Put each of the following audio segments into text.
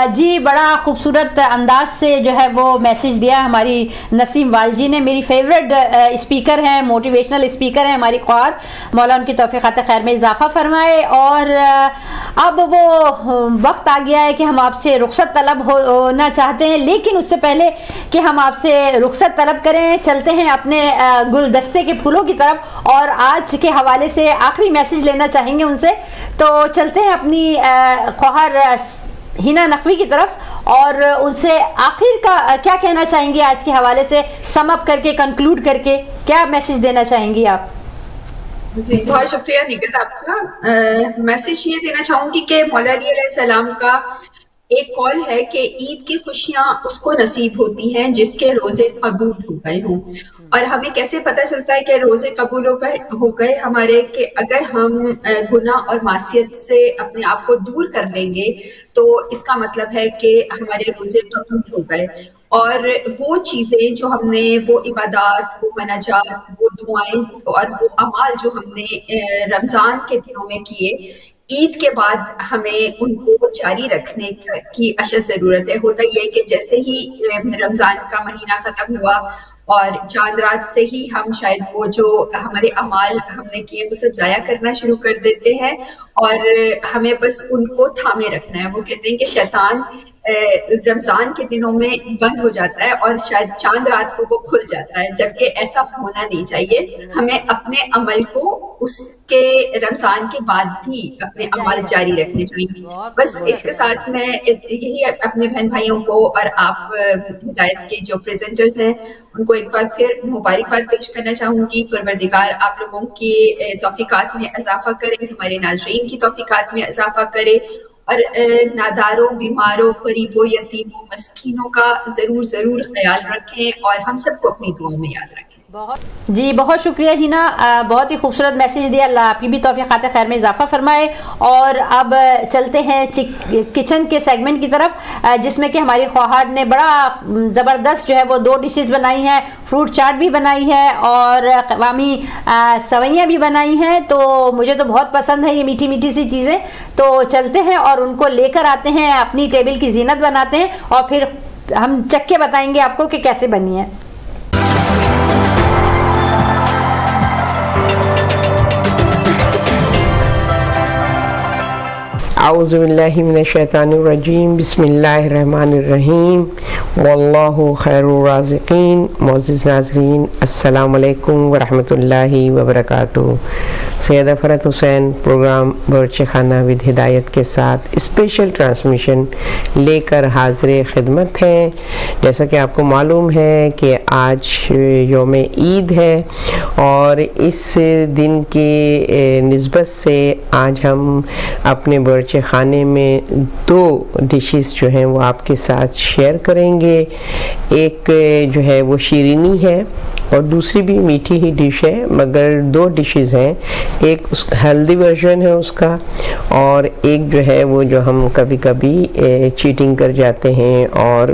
जी बड़ा खूबसूरत अंदाज से जो है वो मैसेज दिया हमारी नसीम वालजी ने। मेरी फेवरेट स्पीकर हैं, मोटिवेशनल स्पीकर हैं हमारी ख्वार, मौला उनकी तौफीक़ात खैर में इजाफ़ा फरमाए। और अब वो वक्त आ गया है कि हम आपसे रुखसत तलब होना चाहते हैं, लेकिन उससे पहले कि हम आपसे रुखसत तलब करें चलते हैं अपने गुलदस्ते के फूलों की तरफ और आज के हवाले से आखिरी मैसेज लेना चाहेंगे उनसे। तो चलते हैं अपनी ख्वार हिना नकवी की तरफ और उनसे आखिर का क्या कहना चाहेंगी आज के हवाले से, सम अप करके, कंक्लूड करके क्या मैसेज देना चाहेंगी आप? जी बहुत शुक्रिया निगत आपका। मैसेज ये देना चाहूंगी कि मौला अली अलैहिस्सलाम का एक कॉल है कि ईद की खुशियां उसको नसीब होती हैं जिसके रोजे कबूल हो गए हों। और हमें कैसे पता चलता है कि रोजे कबूल हो गए हमारे, कि अगर हम गुनाह और मासियत से अपने आप को दूर कर लेंगे तो इसका मतलब है कि हमारे रोजे कबूल हो गए। और वो चीजें जो हमने, वो इबादत, वो मनाजात, वो दुआएं और वो अमाल जो हमने रमजान के दिनों में किए, ईद के बाद हमें उनको जारी रखने की अशद जरूरत है। होता यह कि जैसे ही रमजान का महीना खत्म हुआ और चांद रात से ही हम शायद वो जो हमारे अमाल हमने किए वो सब जाया करना शुरू कर देते हैं और हमें बस उनको थामे रखना है। वो कहते हैं कि शैतान रमजान के दिनों में बंद हो जाता है और शायद चांद रात को वो खुल जाता है, जबकि ऐसा होना नहीं चाहिए। हमें अपने अमल को उसके रमजान के बाद भी अपने अमल जारी रखने चाहिए। बस इसके साथ मैं यही अपने बहन भाइयों को और आप हिदायत के जो प्रेजेंटर्स हैं उनको एक बार फिर मुबारकबाद पेश करना चाहूंगी। परवरदिगार आप लोगों की तौफीकात में इजाफा करे, हमारे नाज़रीन की तौफीकात में इजाफा करे और नादारों, बीमारों, गरीबों, यतीमों, मस्कीनों का जरूर ख्याल रखें और हम सबको अपनी दुआ में याद रखें। बहुत शुक्रिया हिना, बहुत ही खूबसूरत मैसेज दिया। अल्लाह आपकी भी तौफीक़ात खैर में इजाफा फरमाए। और अब चलते हैं किचन के सेगमेंट की तरफ जिसमें कि हमारी ख्वाहार ने बड़ा ज़बरदस्त जो है वो 2 डिशेस बनाई हैं, फ्रूट चाट भी बनाई है और क़वामी सवैयाँ भी बनाई हैं। तो मुझे तो बहुत पसंद है ये मीठी मीठी सी चीज़ें। तो चलते हैं और उनको लेकर आते हैं, अपनी टेबल की जीनत बनाते हैं और फिर हम चक्के बताएंगे आपको कि कैसे बनी है। औज़ु बिल्लाहि मिनश शैतानिर रजीम, बिस्मिल्लाहिर्रहमानिर्रहीम, वल्लाहु खैरुर राज़िकीन। मोअज़्ज़िज़ नाज़रीन, अस्सलामु अलैकुम व रहमतुल्लाहि व बरकातुहू। सैयदा फ़रहत हुसैन प्रोग्राम बावर्ची खाना विद हिदायत के साथ स्पेशल ट्रांसमिशन लेकर हाज़िर खिदमत हैं। जैसा कि आपको मालूम है कि आज यौम ईद है और इस दिन की निस्बत से आज हम अपने बावर्ची खाने में 2 डिशेस जो हैं वो आपके साथ शेयर करेंगे। एक जो है वो शीरीनी है और दूसरी भी मीठी ही डिश है, मगर 2 डिशेस हैं। एक उस हेल्दी वर्जन है उसका और एक जो है वो जो हम कभी कभी चीटिंग कर जाते हैं और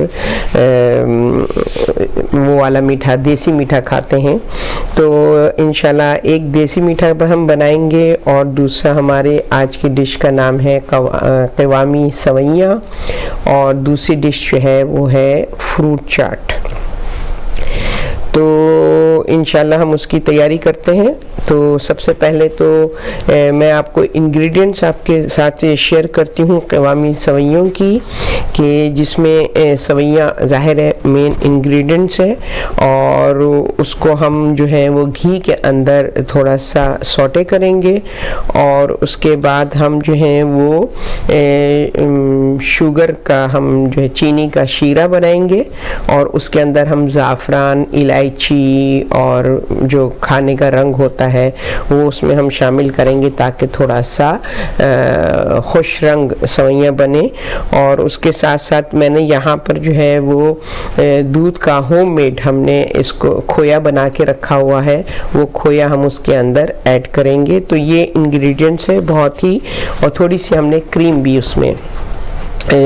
वो वाला मीठा, देसी मीठा खाते हैं। तो इंशाल्लाह एक देसी मीठा हम बनाएंगे और दूसरा हमारे आज की डिश का नाम है क़वामी सवैयाँ और दूसरी डिश जो है वो है फ्रूट चाट। तो इंशाल्लाह हम उसकी तैयारी करते हैं। तो सबसे पहले तो मैं आपको इंग्रेडिएंट्स आपके साथ शेयर करती हूँ क़वामी सवैयों की, कि जिसमें सवैयाँ ज़ाहिर है मेन इंग्रेडिएंट्स है और उसको हम जो है वो घी के अंदर थोड़ा सा सौटे करेंगे और उसके बाद हम जो है वो शुगर का, हम जो है चीनी का शीरा बनाएंगे और उसके अंदर हम ज़ाफ़रान, इलायची और जो खाने का रंग होता है वो उसमें हम शामिल करेंगे ताकि थोड़ा सा खुश रंग सवैयाँ बने। और उसके साथ साथ मैंने यहाँ पर जो है वो दूध का होममेड हमने इसको खोया बना के रखा हुआ है, वो खोया हम उसके अंदर ऐड करेंगे। तो ये इंग्रेडिएंट्स है बहुत ही, और थोड़ी सी हमने क्रीम भी उसमें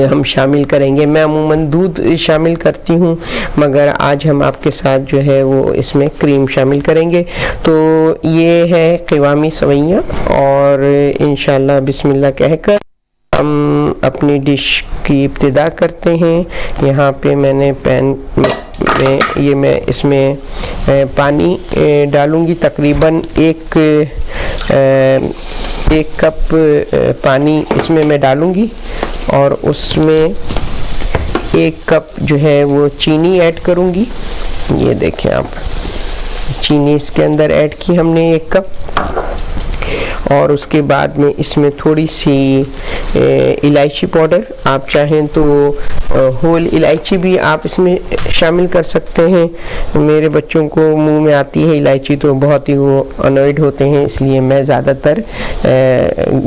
हम शामिल करेंगे। मैं अमूमन दूध शामिल करती हूँ मगर आज हम आपके साथ जो है वो इसमें क्रीम शामिल करेंगे। तो ये है क़वामी सवैयाँ और इंशाल्लाह बिस्मिल्लाह कहकर हम अपनी डिश की इब्तिदा करते हैं। यहाँ पे मैंने पैन में ये मैं इसमें पानी डालूँगी, तकरीबन एक कप पानी इसमें मैं डालूँगी और उसमें 1 कप जो है वो चीनी ऐड करूँगी। ये देखें आप, चीनी इसके अंदर ऐड की हमने 1 कप, और उसके बाद में इसमें थोड़ी सी इलायची पाउडर, आप चाहें तो होल इलायची भी आप इसमें शामिल कर सकते हैं। मेरे बच्चों को मुंह में आती है इलायची तो बहुत ही वो अनॉयड होते हैं, इसलिए मैं ज़्यादातर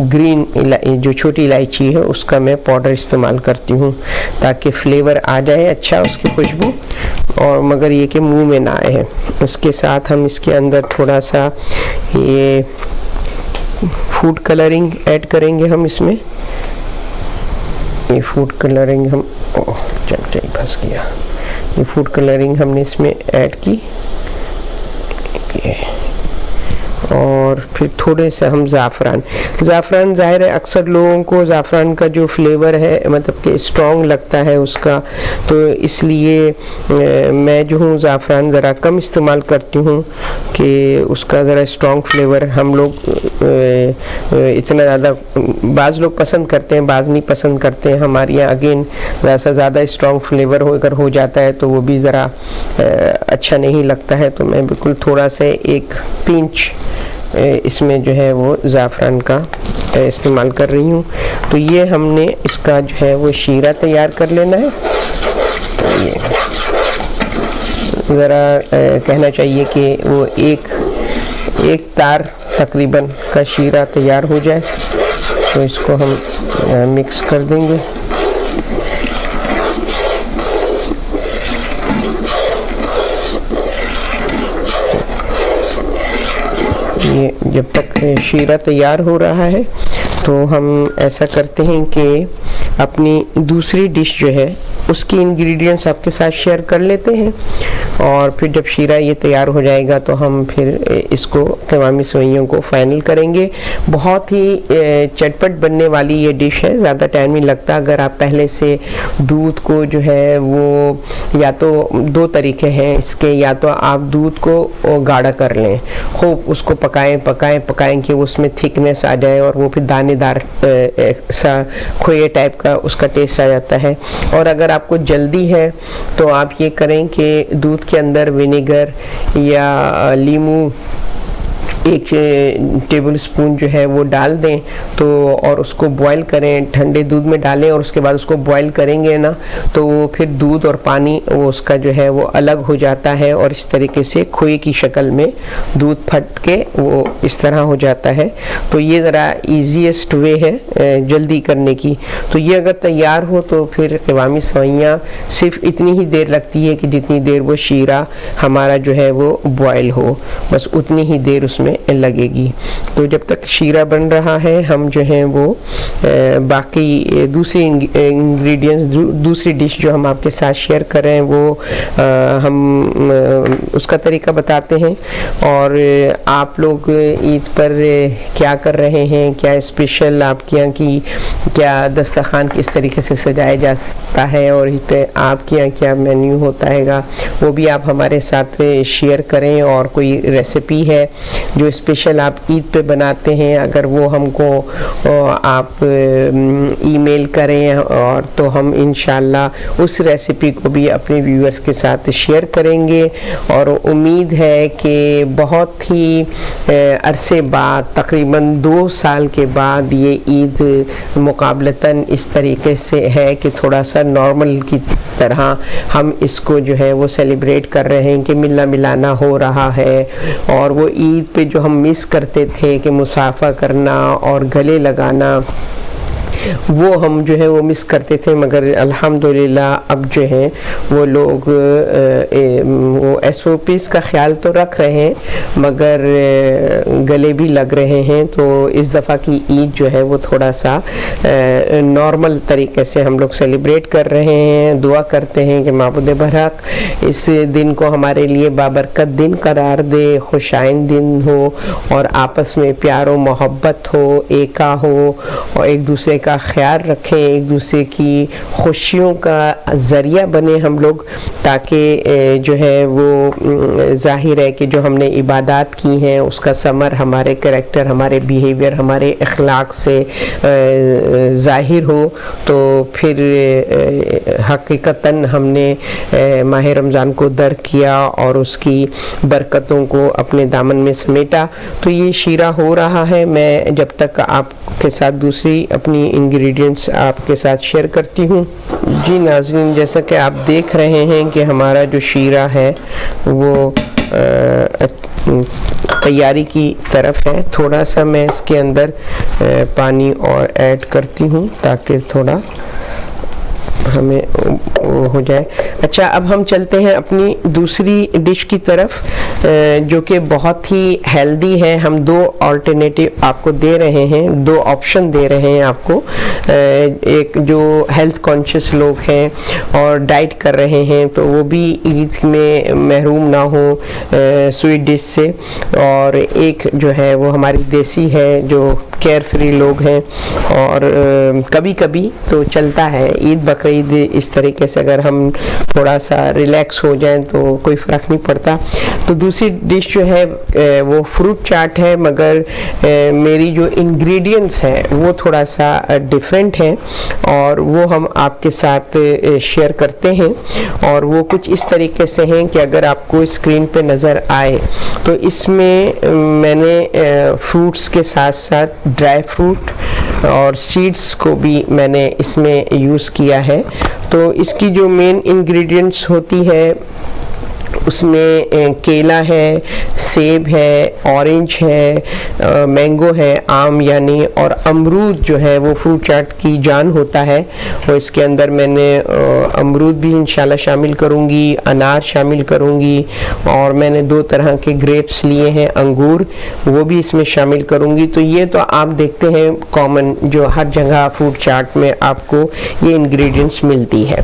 ग्रीन जो छोटी इलायची है उसका मैं पाउडर इस्तेमाल करती हूँ ताकि फ्लेवर आ जाए अच्छा, उसकी खुशबू, और मगर ये कि मुंह में ना आए। उसके साथ हम इसके अंदर थोड़ा सा ये फूड कलरिंग ऐड करेंगे हम इसमें। ये फूड कलरिंग हम चमचा ही फंस गया। ये फूड कलरिंग हमने इसमें ऐड की, और फिर थोड़े से हम ज़ाफ़रान ज़ाहिर है अक्सर लोगों को ज़ाफ़रान का जो फ्लेवर है मतलब कि स्ट्रॉन्ग लगता है उसका, तो इसलिए मैं जो हूँ ज़ाफ़रान ज़रा कम इस्तेमाल करती हूँ कि उसका ज़रा स्ट्रॉन्ग फ्लेवर हम लोग इतना ज़्यादा, बाज़ लोग पसंद करते हैं, बाज़ नहीं पसंद करते हैं। हमारे यहाँ अगेन ज़्यादा स्ट्रॉन्ग फ्लेवर अगर हो जाता है तो वो भी ज़रा अच्छा नहीं लगता है, तो मैं बिल्कुल थोड़ा सा 1 पिंच इसमें जो है वो ज़ाफ़रान का इस्तेमाल कर रही हूँ। तो ये हमने इसका जो है वो शीरा तैयार कर लेना है। ये ज़रा कहना चाहिए कि वो एक तार तकरीबन का शीरा तैयार हो जाए, तो इसको हम मिक्स कर देंगे। ये जब तक शीरा तैयार हो रहा है तो हम ऐसा करते हैं कि अपनी दूसरी डिश जो है उसकी इंग्रेडिएंट्स आपके साथ शेयर कर लेते हैं, और फिर जब शीरा ये तैयार हो जाएगा तो हम फिर इसको क़वामी सेवइयों को फाइनल करेंगे। बहुत ही चटपट बनने वाली ये डिश है, ज़्यादा टाइम नहीं लगता। अगर आप पहले से दूध को जो है वो, या तो 2 तरीके हैं इसके, या तो आप दूध को गाढ़ा कर लें, खूब उसको पकाएं कि उसमें थिकनेस आ जाए और वो फिर दानेदार सा खोए टाइप का उसका टेस्ट आ जाता है। और अगर आपको जल्दी है तो आप ये करें कि दूध के अंदर विनेगर या लीमू 1 टेबल स्पून जो है वो डाल दें, तो और उसको बॉईल करें, ठंडे दूध में डालें और उसके बाद उसको बॉईल करेंगे ना, तो वो फिर दूध और पानी वो उसका जो है वो अलग हो जाता है, और इस तरीके से खोए की शक्ल में दूध फट के वो इस तरह हो जाता है। तो ये ज़रा ईजीएस्ट वे है जल्दी करने की। तो ये अगर तैयार हो तो फिर क़वामी सेवइयाँ सिर्फ इतनी ही देर लगती है कि जितनी देर वो शीरा हमारा जो है वो बॉयल हो, बस उतनी ही देर उसमें लगेगी। तो जब तक शीरा बन रहा है हम जो है वो बाकी दूसरी इंग्रेडिएंट्स, दूसरी डिश जो हम आपके साथ शेयर कर रहे हैं वो हम उसका तरीका बताते हैं। और आप लोग ईद पर क्या कर रहे हैं, क्या स्पेशल आपके यहाँ की, क्या दस्तरखान किस तरीके से सजाया जाता है और ईद पे आपके यहाँ क्या मेन्यू होता है, वो भी आप हमारे साथ शेयर करें। और कोई रेसिपी है जो स्पेशल आप ईद पे बनाते हैं, अगर वो हमको आप ईमेल करें और तो हम इंशाल्लाह उस रेसिपी को भी अपने व्यूअर्स के साथ शेयर करेंगे। और उम्मीद है कि बहुत ही अरसे बाद, तकरीबन 2 साल के बाद ये ईद मुकाबलतन इस तरीके से है कि थोड़ा सा नॉर्मल की तरह हम इसको जो है वो सेलिब्रेट कर रहे हैं कि मिलना मिलाना हो रहा है। और वो ईद पे जो हम मिस करते थे कि मुसाफा करना और गले लगाना, वो हम जो है वो मिस करते थे, मगर अल्हम्दुलिल्लाह अब जो है वो लोग वो SOPs का ख्याल तो रख रहे हैं मगर गले भी लग रहे हैं। तो इस दफ़ा की ईद जो है वो थोड़ा सा नॉर्मल तरीके से हम लोग सेलिब्रेट कर रहे हैं। दुआ करते हैं कि माबूद बरहक इस दिन को हमारे लिए बाबरकत दिन करार दे, खुशाइन दिन हो और आपस में प्यार और मोहब्बत हो, एका हो और एक दूसरे का ख्याल रखें, एक दूसरे की खुशियों का ज़रिया बने हम लोग, ताकि जो है वो ज़ाहिर है कि जो हमने इबादत की हैं उसका समर हमारे करैक्टर, हमारे बिहेवियर, हमारे अखलाक से ज़ाहिर हो। तो फिर हकीकतन हमने माह रमज़ान को दर्क किया और उसकी बरकतों को अपने दामन में समेटा। तो ये शीरा हो रहा है। मैं जब तक आपके साथ दूसरी अपनी इंग्रेडिएंट्स आपके साथ शेयर करती हूँ। जी नाज़रीन, जैसा कि आप देख रहे हैं कि हमारा जो शीरा है वो तैयारी की तरफ है। थोड़ा सा मैं इसके अंदर पानी और ऐड करती हूँ ताकि थोड़ा हमें हो जाए। अच्छा, अब हम चलते हैं अपनी दूसरी डिश की तरफ, जो कि बहुत ही हेल्दी है। हम दो अल्टरनेटिव आपको दे रहे हैं, दो ऑप्शन दे रहे हैं आपको। एक जो हेल्थ कॉन्शियस लोग हैं और डाइट कर रहे हैं तो वो भी ईद में महरूम ना हो स्वीट डिश से, और एक जो है वो हमारी देसी है जो केयर फ्री लोग हैं। और कभी कभी तो चलता है, ईद बकरीद इस तरीके से अगर हम थोड़ा सा रिलैक्स हो जाएं तो कोई फ़र्क नहीं पड़ता। तो दूसरी डिश जो है वो फ्रूट चाट है, मगर मेरी जो इंग्रेडिएंट्स हैं वो थोड़ा सा डिफरेंट हैं और वो हम आपके साथ शेयर करते हैं। और वो कुछ इस तरीके से हैं कि अगर आपको स्क्रीन पे नज़र आए तो इसमें मैंने फ्रूट्स के साथ साथ ड्राई फ्रूट और सीड्स को भी मैंने इसमें यूज़ किया है। तो इसकी जो मेन इंग्रेडिएंट्स होती है उसमें केला है, सेब है, ऑरेंज है, मैंगो है, आम यानी, और अमरूद जो है वो फ्रूट चाट की जान होता है। और इसके अंदर मैंने अमरूद भी इंशाल्लाह शामिल करूँगी, अनार शामिल करूँगी, और मैंने दो तरह के ग्रेप्स लिए हैं, अंगूर, वो भी इसमें शामिल करूँगी। तो ये तो आप देखते हैं कॉमन जो हर जगह फ्रूट चाट में आपको ये इंग्रेडिएंट्स मिलती है,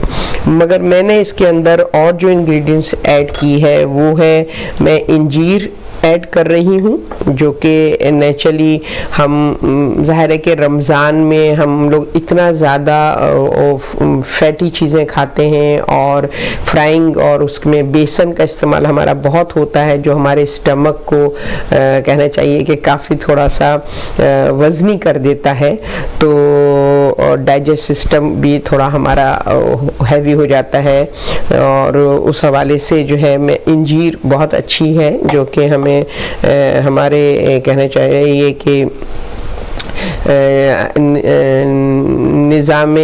मगर मैंने इसके अंदर और जो इंग्रेडिएंट्स ऐड की है वो है, मैं इंजीर ऐड कर रही हूँ, जो कि नेचुरली हम ज़ाहिर है कि रमज़ान में हम लोग इतना ज़्यादा फैटी चीज़ें खाते हैं और फ्राइंग, और उसमें बेसन का इस्तेमाल हमारा बहुत होता है जो हमारे स्टमक को कहना चाहिए कि काफ़ी थोड़ा सा वज़नी कर देता है। तो डाइजेस्ट सिस्टम भी थोड़ा हमारा हैवी हो जाता है, और उस हवाले से जो है मैं इंजीर बहुत अच्छी है जो कि हमें हमारे कहना चाहिए कि निज़ाम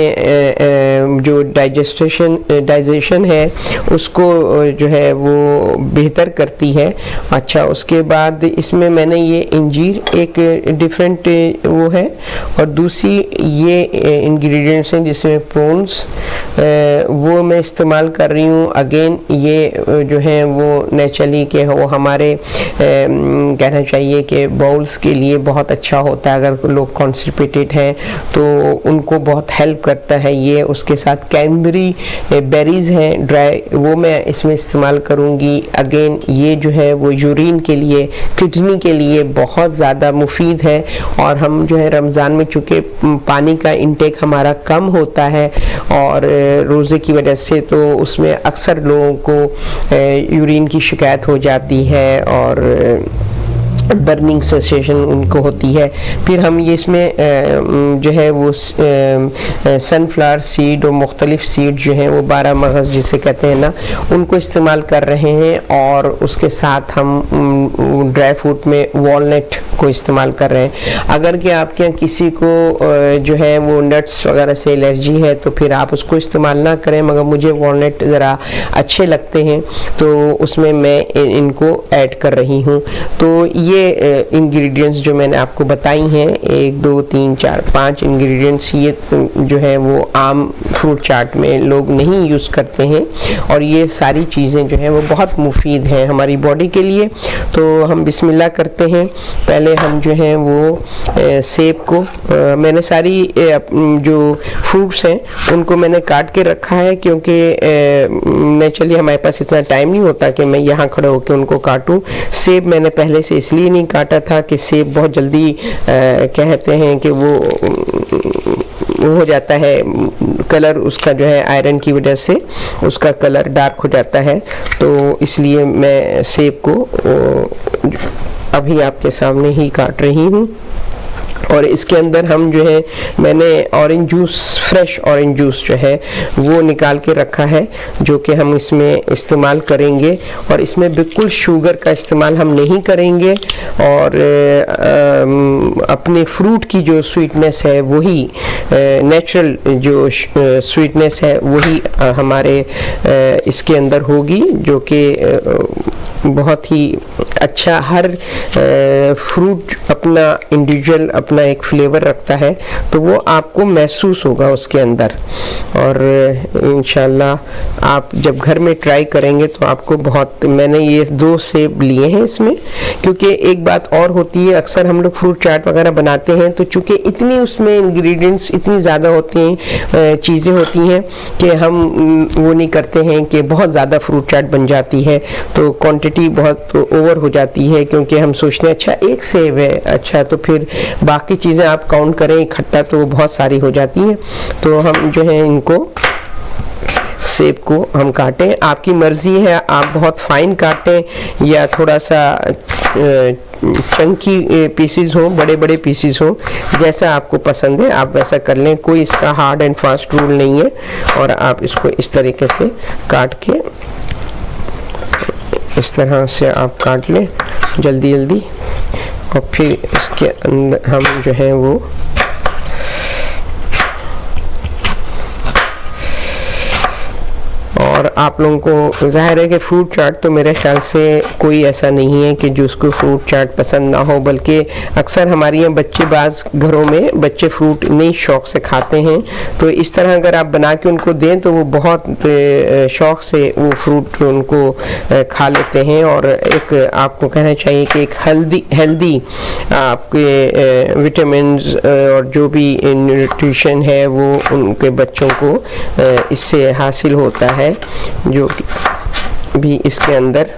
जो डाइजेशन है उसको जो है वो बेहतर करती है। अच्छा, उसके बाद इसमें मैंने ये इंजीर एक डिफरेंट वो है, और दूसरी ये इंग्रेडिएंट्स हैं जिसमें प्रोन्स वो मैं इस्तेमाल कर रही हूँ। अगेन ये जो है वो नेचुरली के वो हमारे कहना चाहिए कि बाउल्स के लिए बहुत अच्छा होता है। अगर लोग कॉन्स्टिपेटेड हैं तो उनको बहुत हेल्प करता है ये। उसके साथ कैनबेरी बेरीज हैं ड्राई, वो मैं इसमें इस्तेमाल करूँगी। अगेन ये जो है वो यूरिन के लिए, किडनी के लिए बहुत ज़्यादा मुफीद है। और हम जो है रमज़ान में चूँकि पानी का इंटेक हमारा कम होता है और रोज़े की वजह से, तो उसमें अक्सर लोगों को यूरिन की शिकायत हो जाती है और बर्निंग सेंसेशन उनको होती है। फिर हम ये इसमें जो है वो सनफ्लावर सीड और मुख्तलिफ सीड जो हैं वो 12 मगज़ जिसे कहते हैं ना, उनको इस्तेमाल कर रहे हैं। और उसके साथ हम ड्राई फ्रूट में वॉलनट को इस्तेमाल कर रहे हैं। अगर कि आपके यहाँ किसी को जो है वो नट्स वगैरह से एलर्जी है तो फिर आप उसको इस्तेमाल ना करें, मगर मुझे वॉलनट ज़रा अच्छे लगते हैं तो उसमें मैं इनको ऐड कर रही हूँ। तो ये इंग्रेडिएंट्स जो मैंने आपको बताई हैं, 1 2 3 4 5 इंग्रेडिएंट्स, ये जो है वो आम फ्रूट चाट में लोग नहीं यूज़ करते हैं, और ये सारी चीज़ें जो हैं वो बहुत मुफीद हैं हमारी बॉडी के लिए। तो हम बिस्मिल्लाह करते हैं। पहले हम जो हैं वो सेब को मैंने सारी जो फ्रूट्स हैं उनको मैंने काट के रखा है, क्योंकि नेचुरली हमारे पास इतना टाइम नहीं होता कि मैं यहाँ खड़े होकर उनको काटूँ। सेब मैंने पहले से इसलिए नहीं काटा था कि सेब बहुत जल्दी कहते हैं कि वो वो हो जाता है, कलर उसका जो है आयरन की वजह से उसका कलर डार्क हो जाता है। तो इसलिए मैं सेब को अभी आपके सामने ही काट रही हूँ। और इसके अंदर हम जो है, मैंने orange juice, fresh orange juice जो है वो निकाल के रखा है, जो कि हम इसमें इस्तेमाल करेंगे। और इसमें बिल्कुल शुगर का इस्तेमाल हम नहीं करेंगे, और अपने फ्रूट की जो स्वीटनेस है वही नेचुरल जो स्वीटनेस है वही हमारे इसके अंदर होगी, जो कि बहुत ही अच्छा, हर फ्रूट अपना इंडिविजुअल अपना एक फ्लेवर रखता है, तो वो आपको महसूस होगा उसके अंदर। और इंशाल्लाह आप जब घर में ट्राई करेंगे तो आपको बहुत, मैंने ये 2 सेब लिए हैं इसमें, क्योंकि एक बात और होती है, अक्सर हम लोग फ्रूट चाट वगैरह बनाते हैं तो चूंकि इतनी उसमें इंग्रेडिएंट्स इतनी ज़्यादा होती हैं, चीज़ें होती हैं कि हम वो नहीं करते हैं कि बहुत ज़्यादा फ्रूट चाट बन जाती है, तो क्वांटिटी बहुत ओवर हो जाती है, क्योंकि हम सोचते हैं अच्छा एक सेब है, अच्छा तो फिर बाकी चीज़ें आप काउंट करें इकट्ठा तो बहुत सारी हो जाती हैं। तो हम जो है इनको सेब को हम काटें, आपकी मर्ज़ी है, आप बहुत फाइन काटें या थोड़ा सा चंकी पीसीज हो, बड़े बड़े पीसीज हो, जैसा आपको पसंद है आप वैसा कर लें, कोई इसका हार्ड एंड फास्ट रूल नहीं है। और आप इसको इस तरीके से काट के, इस तरह से आप काट लें जल्दी जल्दी, और फिर इसके अंदर हम जो है वो और आप लोगों को ज़ाहिर है कि फ्रूट चाट तो मेरे ख्याल से कोई ऐसा नहीं है कि जिसको फ्रूट चाट पसंद ना हो, बल्कि अक्सर हमारे यहाँ बच्चे, बाज़ घरों में बच्चे फ्रूट नहीं शौक़ से खाते हैं, तो इस तरह अगर आप बना के उनको दें तो वो बहुत शौक़ से वो फ्रूट उनको खा लेते हैं। और एक आपको कहना चाहिए कि एक हेल्दी आपके विटामिन्स और जो भी न्यूट्रिशन है वो उनके बच्चों को इससे हासिल होता है, जो भी इसके अंदर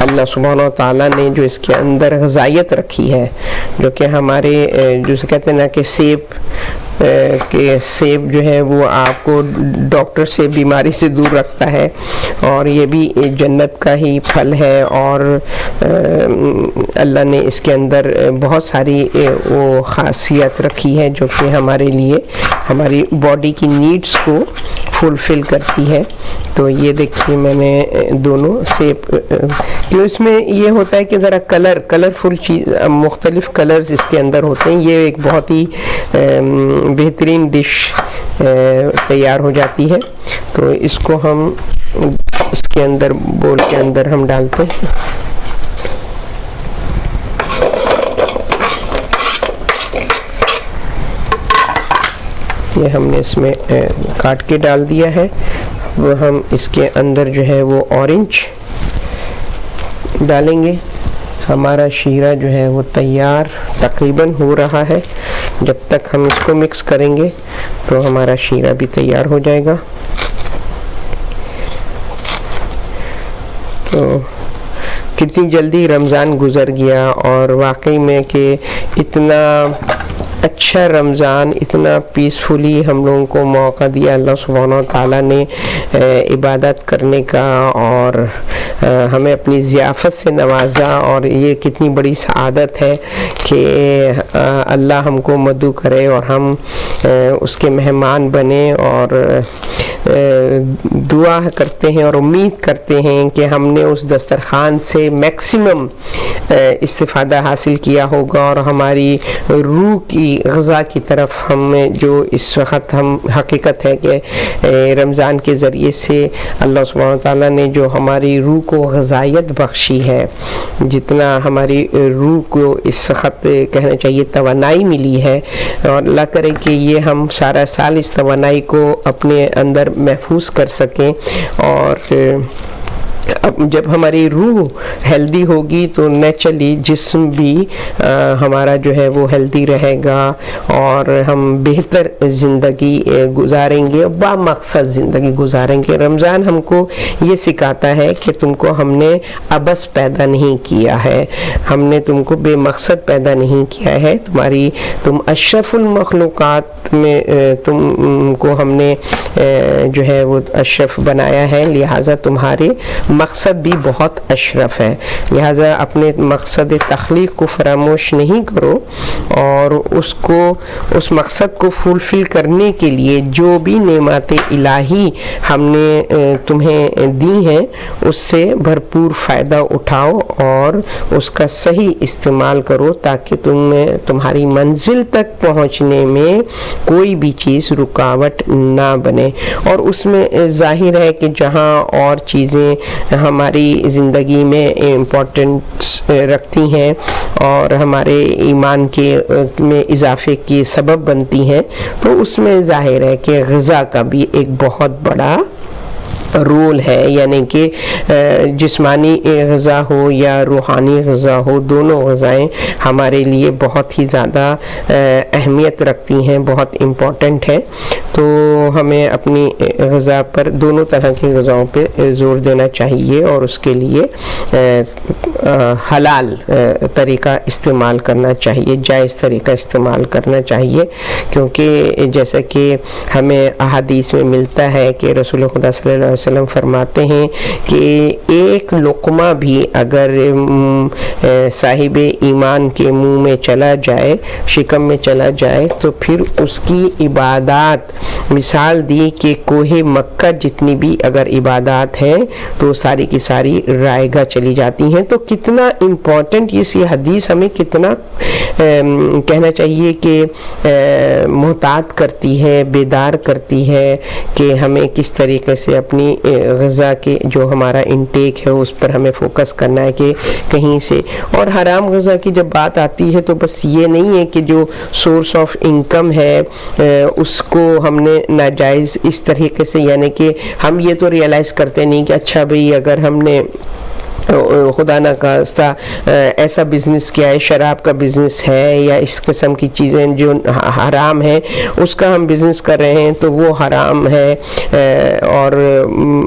अल्लाह सुब्हानहू ताला ने जो इसके अंदर ग़िज़ायत रखी है, जो कि हमारे जो कहते हैं ना कि सेब जो है वो आपको डॉक्टर से बीमारी से दूर रखता है, और ये भी जन्नत का ही फल है। और अल्लाह ने इसके अंदर बहुत सारी वो ख़ासियत रखी है जो कि हमारे लिए, हमारी बॉडी की नीड्स को फुलफ़िल करती है। तो ये देखिए मैंने दोनों सेब, क्यों इसमें ये होता है कि ज़रा कलरफुल चीज़, मुख्तलिफ़ कलर्स इसके अंदर होते हैं, ये एक बहुत ही बेहतरीन डिश तैयार हो जाती है। तो इसको हम इसके अंदर, बोल के अंदर हम डालते हैं। ये हमने इसमें काट के डाल दिया है। अब हम इसके अंदर जो है वो ऑरेंज डालेंगे। हमारा शीरा जो है वो तैयार तकरीबन हो रहा है, जब तक हम इसको मिक्स करेंगे तो हमारा शीरा भी तैयार हो जाएगा। तो कितनी जल्दी रमज़ान गुज़र गया, और वाकई में कि इतना अच्छा रमज़ान, इतना पीसफुली हम लोगों को मौका दिया अल्लाह सुब्हानहू ताला ने इबादत करने का, और हमें अपनी ज़ियाफ़त से नवाजा। और ये कितनी बड़ी सआदत है कि अल्लाह हमको मदू करे और हम उसके मेहमान बने, और दुआ करते हैं और उम्मीद करते हैं कि हमने उस दस्तरखान से मैक्सिमम इस्तिफ़ादा हासिल किया होगा, और हमारी रूह की ग़ज़ा की तरफ हमें जो इस वक्त हम, हकीकत है कि रमज़ान के ज़रिए से अल्लाह सुब्हानहू ताला ने जो हमारी रूह को ग़ज़ायत बख्शी है, जितना हमारी रूह को इस वक्त कहना चाहिए तवानाई मिली है, और अल्लाह करे कि ये हम सारा साल इस तवानाई को अपने अंदर महफूज कर सकें, और अब जब हमारी रूह हेल्दी होगी तो नेचुरली जिस्म भी हमारा जो है वो हेल्दी रहेगा और हम बेहतर ज़िंदगी गुजारेंगे, बामकसद ज़िंदगी गुजारेंगे। रमज़ान हमको ये सिखाता है कि तुमको हमने अबस पैदा नहीं किया है, हमने तुमको बेमकसद पैदा नहीं किया है, तुम अशरफुल मखलूक़ात में तुमको हमने जो है वो अशरफ बनाया है, लिहाजा तुम्हारे मकसद भी बहुत अशरफ है। लिहाजा अपने मकसद तख्लीक को फरामोश नहीं करो और उस मकसद को फुलफ़िल करने के लिए जो भी नेमतें इलाही हमने तुम्हें दी हैं उससे भरपूर फ़ायदा उठाओ और उसका सही इस्तेमाल करो ताकि तुम्हारी मंजिल तक पहुँचने में कोई भी चीज़ रुकावट ना बने। और उसमें ज़ाहिर है कि जहाँ और चीज़ें हमारी ज़िंदगी में इम्पोर्टेंस रखती हैं और हमारे ईमान में इजाफे की सबब बनती हैं, तो उसमें ज़ाहिर है कि ग़िज़ा का भी एक बहुत बड़ा रोल है। यानी कि जिस्मानी ग़िज़ा हो या रूहानी ग़िज़ा हो, दोनों ग़िज़ाएँ हमारे लिए बहुत ही ज़्यादा अहमियत रखती हैं, बहुत इम्पोर्टेंट है। तो हमें अपनी ग़िज़ा पर, दोनों तरह की ग़िज़ाओं पे ज़ोर देना चाहिए और उसके लिए हलाल तरीका इस्तेमाल करना चाहिए, जायज़ तरीका इस्तेमाल करना चाहिए, क्योंकि जैसा कि हमें अहादीस में मिलता है कि रसूल खुदा सल्लल्लाहु अलैहि वसल्लम फरमाते हैं कि एक लुक़मा भी अगर साहिब ईमान के मुंह में चला जाए, शिकम में चला जाए, तो फिर उसकी इबादत, मिसाल दी कि कोहे मक्का जितनी भी अगर इबादत है तो सारी की सारी रायगा चली जाती हैं। तो कितना इम्पोर्टेंट ये हदीस हमें कितना कहना चाहिए कि मोहतात करती है, बेदार करती है कि हमें किस तरीके से अपनी ग़िज़ा के जो हमारा इंटेक है उस पर हमें फोकस करना है कि कहीं से। और हराम ग़िज़ा की जब बात आती है तो बस ये नहीं है कि जो सोर्स ऑफ इनकम है उसको हमने नाजायज़ इस तरीके से, यानी कि हम ये तो रियलाइज़ करते नहीं कि अच्छा भाई अगर हमने खुदा ना खास्ता ऐसा बिज़नेस किया है, शराब का बिज़नेस है या इस किस्म की चीज़ें जो हराम है उसका हम बिज़नेस कर रहे हैं तो वो हराम है, और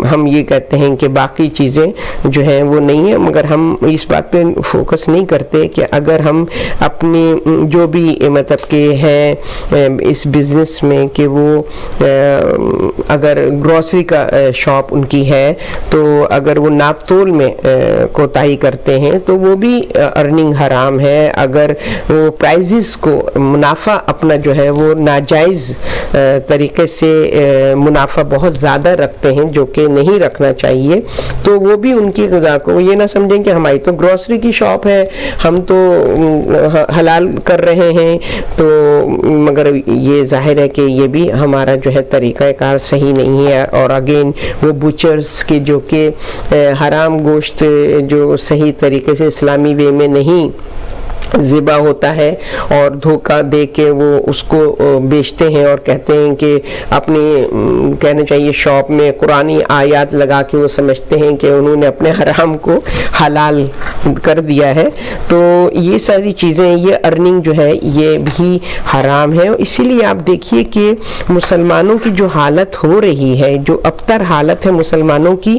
हम ये कहते हैं कि बाकी चीज़ें जो हैं वो नहीं है। मगर हम इस बात पे फोकस नहीं करते कि अगर हम अपनी जो भी मतलब के हैं इस बिज़नेस में कि वो अगर ग्रॉसरी का शॉप उनकी है तो अगर वो नापतोल में कोताही करते हैं तो वो भी अर्निंग हराम है। अगर वो प्राइजेस को मुनाफा अपना जो है वो नाजायज़ तरीके से मुनाफा बहुत ज़्यादा रखते हैं जो कि नहीं रखना चाहिए, तो वो भी उनकी ग़िज़ा को ये ना समझें कि हमारी तो ग्रॉसरी की शॉप है, हम तो हलाल कर रहे हैं। तो मगर ये ज़ाहिर है कि ये भी हमारा जो है तरीक़ाकार सही नहीं है। और अगेन वो बुचर्स के जो कि हराम गोश्त जो सही तरीके से इस्लामी वे में नहीं ज़िबा होता है और धोखा दे के वो उसको बेचते हैं और कहते हैं कि अपनी कहना चाहिए शॉप में कुरानी आयत लगा के वो समझते हैं कि उन्होंने अपने हराम को हलाल कर दिया है। तो ये सारी चीज़ें, ये अर्निंग जो है ये भी हराम है। इसीलिए आप देखिए कि मुसलमानों की जो हालत हो रही है, जो अबतर हालत है मुसलमानों की,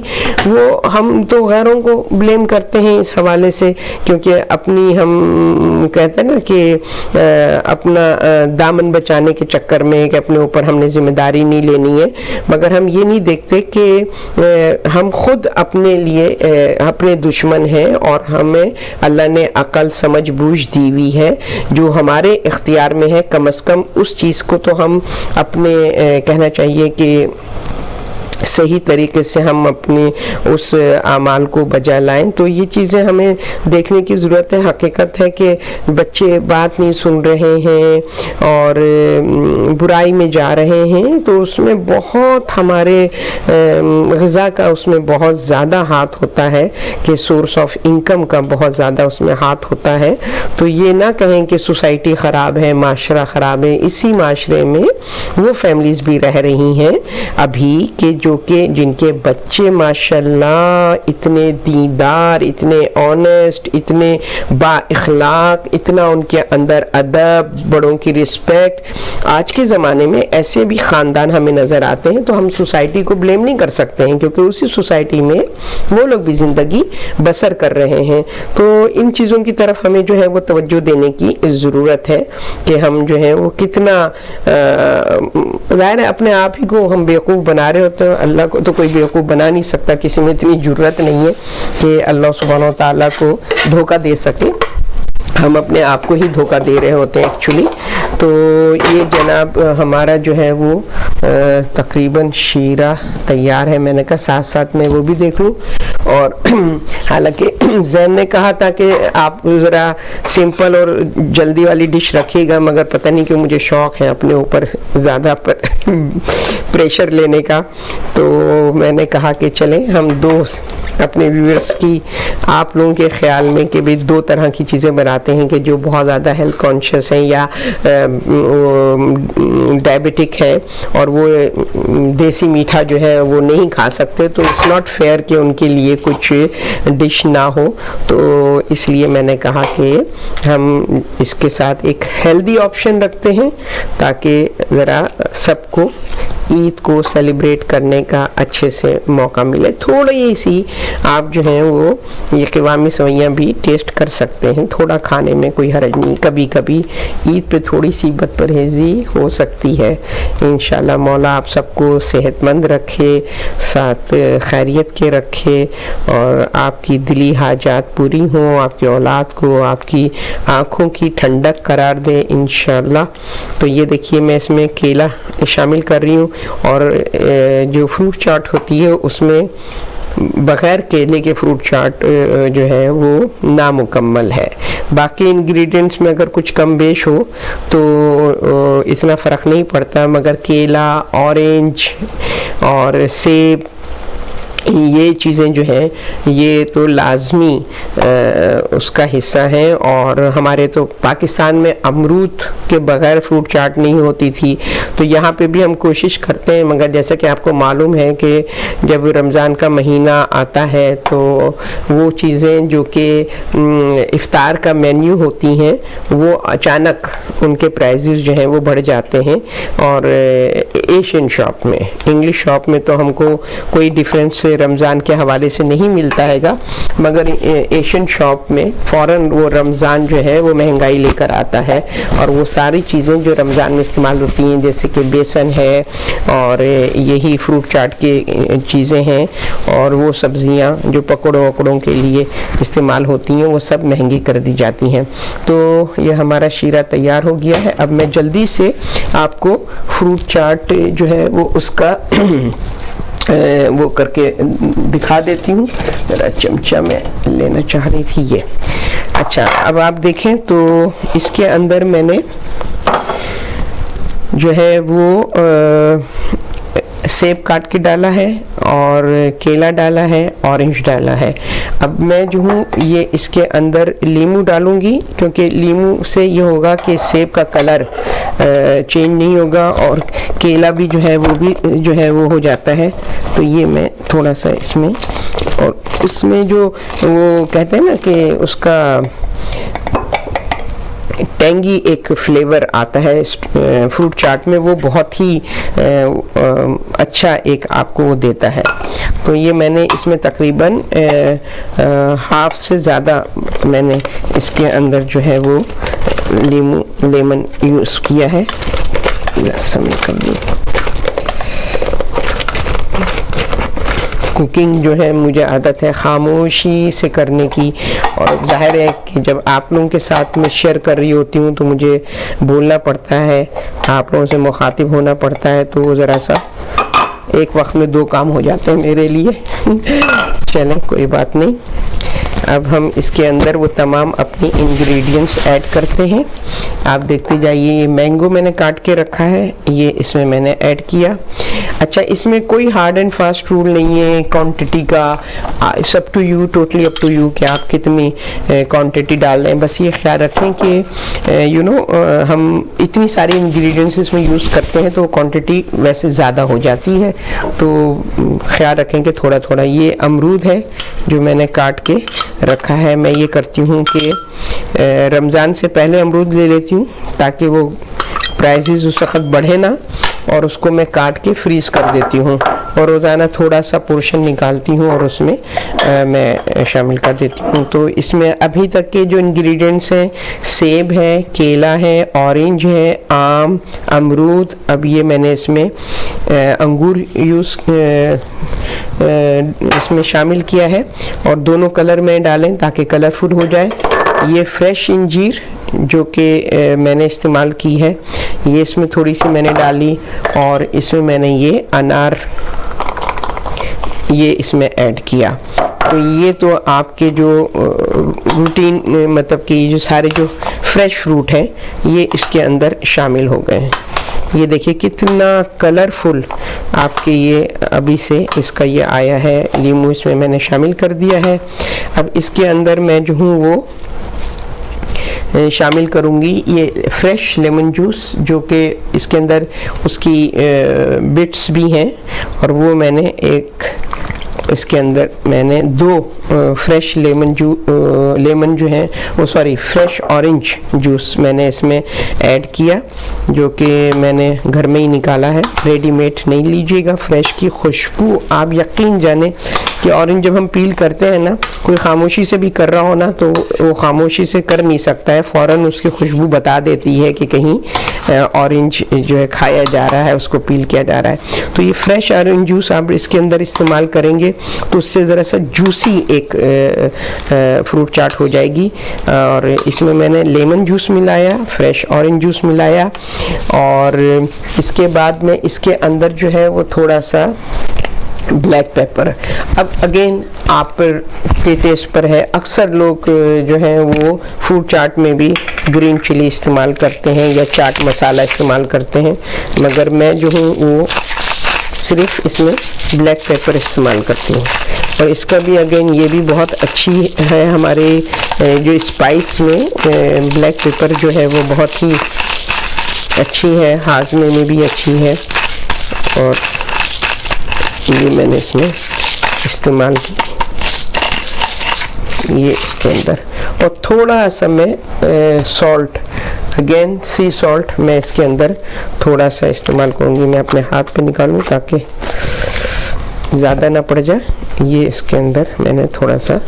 वो हम तो गैरों को ब्लेम करते हैं इस हवाले से, क्योंकि अपनी हम कहते हैं ना कि अपना दामन बचाने के चक्कर में कि अपने ऊपर हमने जिम्मेदारी नहीं लेनी है, मगर हम ये नहीं देखते कि हम खुद अपने लिए अपने दुश्मन हैं और हमें अल्लाह ने अकल समझ बूझ दी हुई है जो हमारे इख्तियार में है। कम से कम उस चीज़ को तो हम अपने कहना चाहिए कि सही तरीके से हम अपने उस आमाल को बजा लाएं। तो ये चीज़ें हमें देखने की ज़रूरत है। हकीकत है कि बच्चे बात नहीं सुन रहे हैं और बुराई में जा रहे हैं, तो उसमें बहुत हमारे ग़िज़ा का उसमें बहुत ज़्यादा हाथ होता है कि सोर्स ऑफ इनकम का बहुत ज़्यादा उसमें हाथ होता है। तो ये ना कहें कि सोसाइटी ख़राब है, माशरा ख़राब है, इसी माशरे में वो फैमिलीज़ भी रह रही हैं अभी के जो जो कि जिनके बच्चे माशाल्लाह इतने दीनदार, इतने ऑनेस्ट, इतने बाइखलाक, इतना उनके अंदर अदब, बड़ों की रिस्पेक्ट। आज के ज़माने में ऐसे भी ख़ानदान हमें नज़र आते हैं, तो हम सोसाइटी को ब्लेम नहीं कर सकते हैं क्योंकि उसी सोसाइटी में वो लोग भी ज़िंदगी बसर कर रहे हैं। तो इन चीज़ों की तरफ हमें जो है वो तवज्जो देने की ज़रूरत है कि हम जो है वो कितना ज़ाहिर है अपने आप ही को हम बेवकूफ़ बना रहे होते हैं। अल्लाह को तो कोई बेवकूफ़ बना नहीं सकता, किसी में इतनी ज़रूरत नहीं है कि अल्लाह सुब्हानहू व तआला को धोखा दे सके, हम अपने आप को ही धोखा दे रहे होते हैं एक्चुअली। तो ये जनाब हमारा जो है वो तकरीबन शीरा तैयार है। मैंने कहा साथ साथ में वो भी देख लूँ, और हालांकि जैन ने कहा था कि आप ज़रा सिंपल और जल्दी वाली डिश रखिएगा, मगर पता नहीं क्यों मुझे शौक़ है अपने ऊपर ज़्यादा प्रेशर लेने का। तो मैंने कहा कि चलें हम दो अपने व्यूअर्स की, आप लोगों के ख्याल में कि भाई दो तरह की चीज़ें बनाते हैं कि जो बहुत ज़्यादा हेल्थ कॉन्शियस हैं या डायबिटिक है और वो देसी मीठा जो है वो नहीं खा सकते, तो इट्स नॉट फेयर कि उनके लिए कुछ डिश ना हो। तो इसलिए मैंने कहा कि हम इसके साथ एक हेल्दी ऑप्शन रखते हैं ताकि ज़रा सबको ईद को सेलिब्रेट करने का अच्छे से मौका मिले। थोड़ी सी आप जो है वो ये क़वामी सवैयाँ भी टेस्ट कर सकते हैं, थोड़ा खाने में कोई हर्ज नहीं। कभी कभी ईद पे थोड़ी सी बदपरहेज़ी हो सकती है। इंशाल्लाह मौला आप सबको सेहतमंद रखे, साथ खैरियत के रखे, और आपकी दिली हाजात पूरी हों, आपकी औलाद को आपकी आँखों की ठंडक करार दे इंशाल्लाह। तो ये देखिए मैं इसमें केला शामिल कर रही हूँ, और जो फ्रूट चाट होती है उसमें बग़ैर केले के फ्रूट चाट जो है वो नामुकम्मल है। बाकी इंग्रेडिएंट्स में अगर कुछ कम बेश हो तो इतना फ़र्क नहीं पड़ता, मगर केला, ऑरेंज और सेब, ये चीज़ें जो हैं ये तो लाजमी उसका हिस्सा है। और हमारे तो पाकिस्तान में अमरूद के बगैर फ्रूट चाट नहीं होती थी, तो यहाँ पे भी हम कोशिश करते हैं, मगर जैसा कि आपको मालूम है कि जब रमज़ान का महीना आता है तो वो चीज़ें जो कि इफ्तार का मेन्यू होती हैं वो अचानक उनके प्राइसेस जो हैं वो बढ़ जाते हैं। और एशियन शॉप में, इंग्लिश शॉप में तो हमको कोई डिफरेंस रमज़ान के हवाले से नहीं मिलता हैगा, मगर एशियन शॉप में फ़ौरन वो रमज़ान जो है वो महंगाई लेकर आता है, और वो सारी चीज़ें जो रमज़ान में इस्तेमाल होती हैं जैसे कि बेसन है और यही फ्रूट चाट की चीज़ें हैं, और वो सब्ज़ियाँ जो पकौड़ों वकड़ों के लिए इस्तेमाल होती हैं वो सब महंगी कर दी जाती हैं। तो ये हमारा शीरा तैयार हो गया है। अब मैं जल्दी से आपको फ्रूट चाट जो है वो उसका वो करके दिखा देती हूँ। मेरा चमचा मैं लेना चाह रही थी ये। अच्छा, अब आप देखें तो इसके अंदर मैंने जो है वो सेब काट के डाला है और केला डाला है, ऑरेंज डाला है। अब मैं जो हूँ ये इसके अंदर लीमू डालूँगी, क्योंकि लीमू से ये होगा कि सेब का कलर चेंज नहीं होगा और केला भी जो है वो भी जो है वो हो जाता है। तो ये मैं थोड़ा सा इसमें, और उसमें जो वो कहते हैं ना कि उसका टेंगी एक फ्लेवर आता है फ्रूट चाट में, वो बहुत ही अच्छा एक आपको वो देता है। तो ये मैंने इसमें तकरीबन हाफ से ज़्यादा मैंने इसके अंदर जो है वो लेमन यूज़ किया है। कुकिंग जो है मुझे आदत है खामोशी से करने की, और जाहिर है कि जब आप लोगों के साथ में शेयर कर रही होती हूँ तो मुझे बोलना पड़ता है, आप लोगों से मुखातिब होना पड़ता है, तो ज़रा सा एक वक्त में दो काम हो जाते हैं मेरे लिए। चलें, कोई बात नहीं। अब हम इसके अंदर वो तमाम अपनी इंग्रेडिएंट्स ऐड करते हैं। आप देखते जाइए। ये मैंगो मैंने काट के रखा है, ये इसमें मैंने ऐड किया। अच्छा, इसमें कोई हार्ड एंड फास्ट रूल नहीं है क्वांटिटी का, सब to you, totally up to you कि आप कितनी क्वांटिटी डाल रहे हैं। बस ये ख्याल रखें कि यू नो हम इतनी सारी इंग्रेडिएंट्स इसमें यूज़ करते हैं तो क्वांटिटी वैसे ज़्यादा हो जाती है, तो ख्याल रखें कि थोड़ा थोड़ा। ये अमरूद है जो मैंने काट के रखा है। मैं ये करती हूँ कि रमज़ान से पहले अमरूद ले लेती हूँ ताकि वो प्राइसेस उस वक्त बढ़े ना, और उसको मैं काट के फ्रीज कर देती हूँ और रोज़ाना थोड़ा सा पोर्शन निकालती हूँ और उसमें मैं शामिल कर देती हूँ। तो इसमें अभी तक के जो इंग्रेडिएंट्स हैं, सेब है, केला है, ऑरेंज है, आम, अमरूद, अब ये मैंने इसमें अंगूर इसमें शामिल किया है, और दोनों कलर में डालें ताकि कलरफुल हो जाए। ये फ्रेश इंजीर जो कि मैंने इस्तेमाल की है, ये इसमें थोड़ी सी मैंने डाली, और इसमें मैंने ये अनार ये इसमें ऐड किया। तो ये तो आपके जो रूटीन मतलब कि जो सारे जो फ्रेश फ्रूट हैं ये इसके अंदर शामिल हो गए हैं। ये देखिए कितना कलरफुल आपके ये अभी से इसका ये आया है। लीमू इसमें मैंने शामिल कर दिया है। अब इसके अंदर मैं जो हूँ वो शामिल करूँगी ये फ्रेश लेमन जूस, जो कि इसके अंदर उसकी बिट्स भी हैं, और वो मैंने एक इसके अंदर मैंने 2 फ्रेश लेमन जो है वो फ्रेश ऑरेंज जूस मैंने इसमें ऐड किया, जो कि मैंने घर में ही निकाला है, रेडीमेड नहीं लीजिएगा। फ्रेश की खुशबू आप यकीन जाने कि ऑरेंज जब हम पील करते हैं ना, कोई खामोशी से भी कर रहा हो ना तो वो खामोशी से कर नहीं सकता है, फ़ौरन उसकी खुशबू बता देती है कि कहीं ऑरेंज जो है खाया जा रहा है, उसको पील किया जा रहा है। तो ये फ्रेश ऑरेंज जूस आप इसके अंदर इस्तेमाल करेंगे तो उससे ज़रा सा जूसी एक फ्रूट चाट हो जाएगी। और इसमें मैंने लेमन जूस मिलाया, फ्रेश ऑरेंज जूस मिलाया, और इसके बाद में इसके अंदर जो है वो थोड़ा सा ब्लैक पेपर। अब अगेन आप के टेस्ट पर है। अक्सर लोग जो हैं वो फ्रूट चाट में भी ग्रीन चिली इस्तेमाल करते हैं या चाट मसाला इस्तेमाल करते हैं, मगर मैं जो हूँ वो सिर्फ इसमें ब्लैक पेपर इस्तेमाल करती हूँ। और इसका भी अगेन ये भी बहुत अच्छी है हमारे जो स्पाइस में ब्लैक पेपर जो है वो बहुत ही अच्छी है, हाजमे में भी अच्छी है। और ये मैंने इसमें इस्तेमाल की, ये इसके अंदर, और थोड़ा सा मैं सॉल्ट, अगेन सी सॉल्ट मैं इसके अंदर थोड़ा सा इस्तेमाल करूँगी। मैं अपने हाथ पे निकालूँ ताकि ज़्यादा ना पड़ जाए। ये इसके अंदर मैंने थोड़ा सा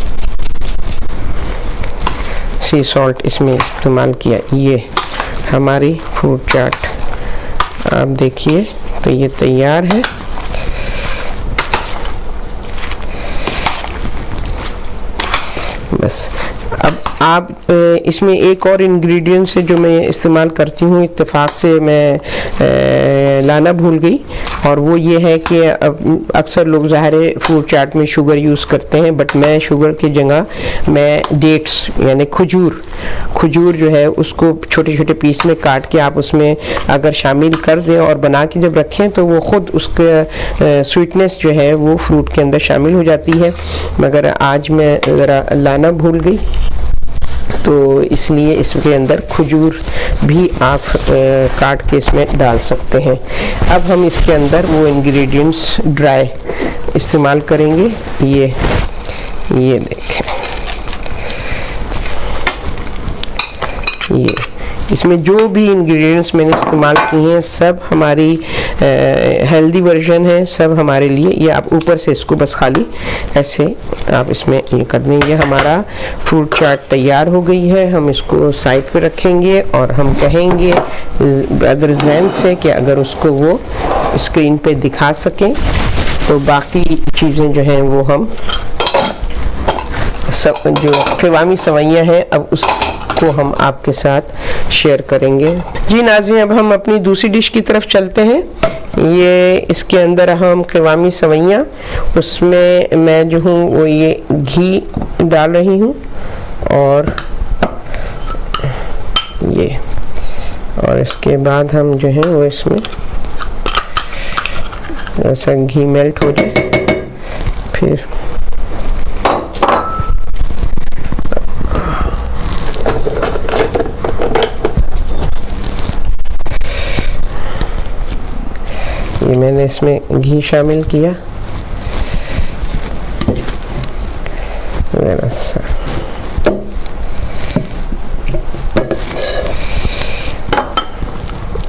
सी सॉल्ट इसमें इस्तेमाल किया। ये हमारी फ्रूट चाट आप देखिए तो ये तैयार है। बस अब आप इसमें एक और इंग्रेडिएंट्स है जो मैं इस्तेमाल करती हूँ, इत्तेफाक से मैं लाना भूल गई, और वो ये है कि अक्सर लोग ज़ाहिर है फ्रूट चाट में शुगर यूज़ करते हैं, बट मैं शुगर की जगह मैं डेट्स यानी खजूर जो है उसको छोटे छोटे पीस में काट के आप उसमें अगर शामिल कर दें और बना के जब रखें तो वो ख़ुद उसका स्वीटनेस जो है वो फ्रूट के अंदर शामिल हो जाती है। मगर आज मैं ज़रा लाना भूल गई, तो इसलिए इसके अंदर खजूर भी आप काट के इसमें डाल सकते हैं। अब हम इसके अंदर वो इंग्रेडिएंट्स ड्राई इस्तेमाल करेंगे। ये देखें, ये इसमें जो भी इंग्रेडिएंट्स मैंने इस्तेमाल किए हैं सब हमारी हेल्दी वर्जन है, सब हमारे लिए। ये आप ऊपर से इसको बस खाली ऐसे आप इसमें ये कर देंगे। ये हमारा फ्रूट चाट तैयार हो गई है। हम इसको साइड पे रखेंगे और हम कहेंगे अगर जहन से कि अगर उसको वो स्क्रीन पे दिखा सकें तो बाकी चीज़ें जो हैं वो हम सब जो क़वामी सवैयाँ हैं अब उसको हम आपके साथ शेयर करेंगे। जी नाज़रीन, अब हम अपनी दूसरी डिश की तरफ चलते हैं। ये इसके अंदर हम क़वामी सवैयाँ, उसमें मैं जो हूँ वो ये घी डाल रही हूँ और ये, और इसके बाद हम जो है वो इसमें ऐसा घी मेल्ट हो जाए। फिर ये मैंने इसमें घी शामिल किया ज़रा सा।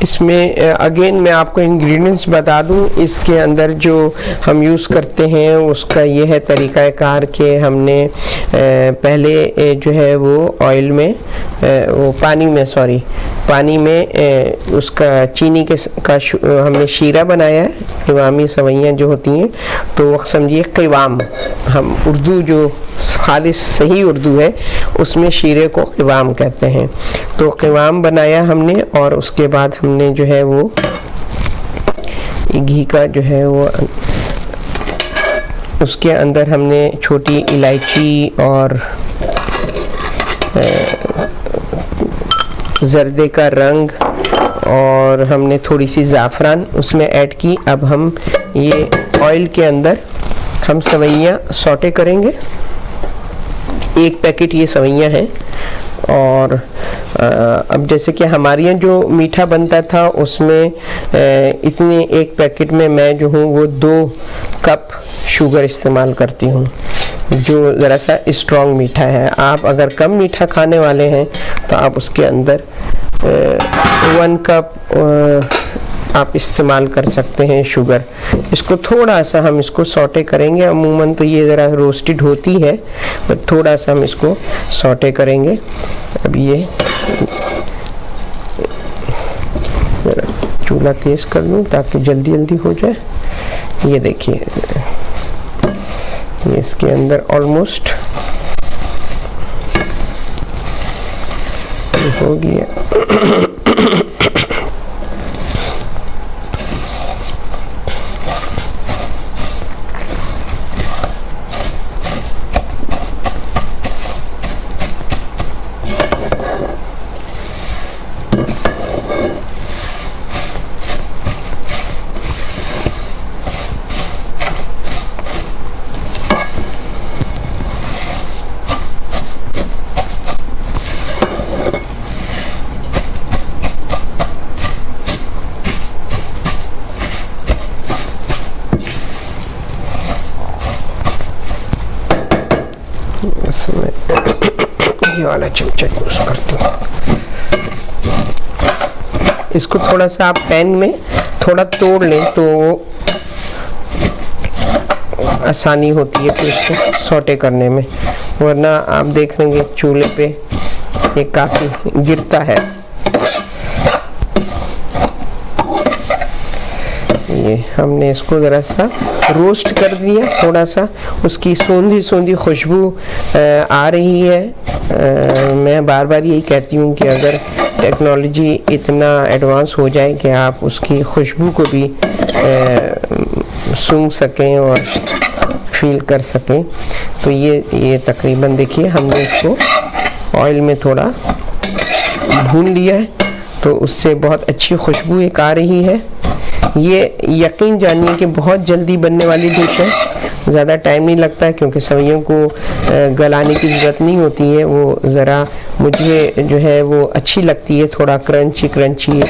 इसमें अगेन मैं आपको इंग्रेडिएंट्स बता दूं, इसके अंदर जो हम यूज़ करते हैं उसका ये है तरीक़ाकार कि हमने पहले जो है वो ऑयल में वो पानी में उसका चीनी का हमने शीरा बनाया है। क़िवामी सवैयाँ जो होती हैं तो वो समझिए क़िवाम, हम उर्दू जो खालिस सही उर्दू है उसमें शीरे को क़िवाम कहते हैं। तो क़िवाम बनाया हमने और उसके बाद हमने जो है वो घी का जो है वो उसके अंदर हमने छोटी इलायची और ज़र्दे का रंग और हमने थोड़ी सी ज़ाफ़रान उसमें ऐड की। अब हम ये ऑयल के अंदर हम सवैयाँ सौटे करेंगे। 1 पैकेट ये सवैयाँ हैं। और अब जैसे कि हमारे यहाँ जो मीठा बनता था उसमें इतने 1 पैकेट में मैं जो हूँ वो 2 कप शुगर इस्तेमाल करती हूँ, जो ज़रा सा स्ट्रॉन्ग मीठा है। आप अगर कम मीठा खाने वाले हैं तो आप उसके अंदर 1 कप आप इस्तेमाल कर सकते हैं शुगर। इसको थोड़ा सा हम इसको सौटे करेंगे। अमूमन तो ये ज़रा रोस्टेड होती है पर थोड़ा सा हम इसको सौटे करेंगे। अब ये चूल्हा तेज़ कर दूँ ताकि जल्दी जल्दी हो जाए। ये देखिए ये इसके अंदर ऑलमोस्ट हो गया। ये वाला चमचा यूज करती हूँ। इसको थोड़ा सा आप पैन में थोड़ा तोड़ लें तो आसानी होती है फिर इसको सौटे करने में, वरना आप देख लेंगे चूल्हे पे ये काफ़ी गिरता है। ये हमने इसको ज़रा सा रोस्ट कर दिया, थोड़ा सा उसकी सोंधी सोंधी खुशबू आ रही है। मैं बार बार यही कहती हूँ कि अगर टेक्नोलॉजी इतना एडवांस हो जाए कि आप उसकी खुशबू को भी सूंघ सकें और फील कर सकें, तो ये तकरीबन देखिए हमने इसको ऑयल में थोड़ा भून लिया है तो उससे बहुत अच्छी खुशबू एक आ रही है। ये यकीन जानिए कि बहुत जल्दी बनने वाली डिश है, ज़्यादा टाइम नहीं लगता है क्योंकि सवैयों को गलाने की ज़रूरत नहीं होती है। वो ज़रा मुझे जो है वो अच्छी लगती है, थोड़ा क्रंची क्रंची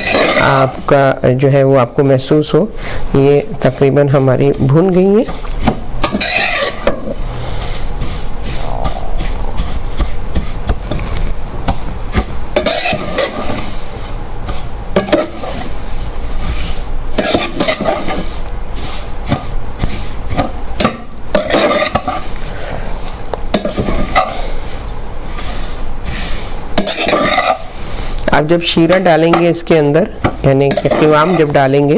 आपका जो है वो आपको महसूस हो। ये तकरीबन हमारी भुन गई है। आप जब शीरा डालेंगे इसके अंदर, यानी क़िवाम जब डालेंगे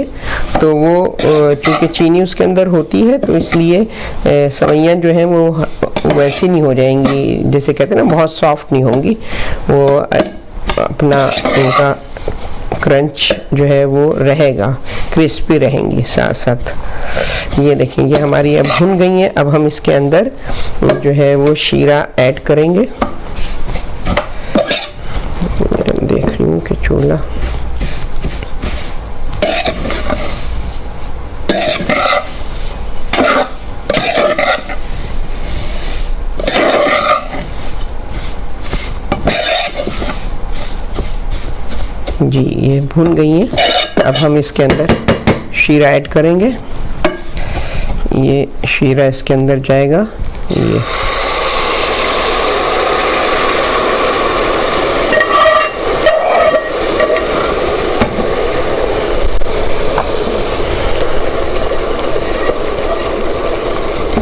तो वो चूँकि चीनी उसके अंदर होती है तो इसलिए सवैयाँ जो हैं वो वैसी नहीं हो जाएंगी, जैसे कहते हैं ना बहुत सॉफ्ट नहीं होंगी, वो अपना उनका क्रंच जो है वो रहेगा, क्रिस्पी रहेंगी साथ साथ। ये देखिए ये हमारी अब भुन गई हैं। अब हम इसके अंदर जो है वो शीरा ऐड करेंगे। देख रही हूँ कि चूल्हा जी ये भून गई है। अब हम इसके अंदर शीरा ऐड करेंगे। ये शीरा इसके अंदर जाएगा।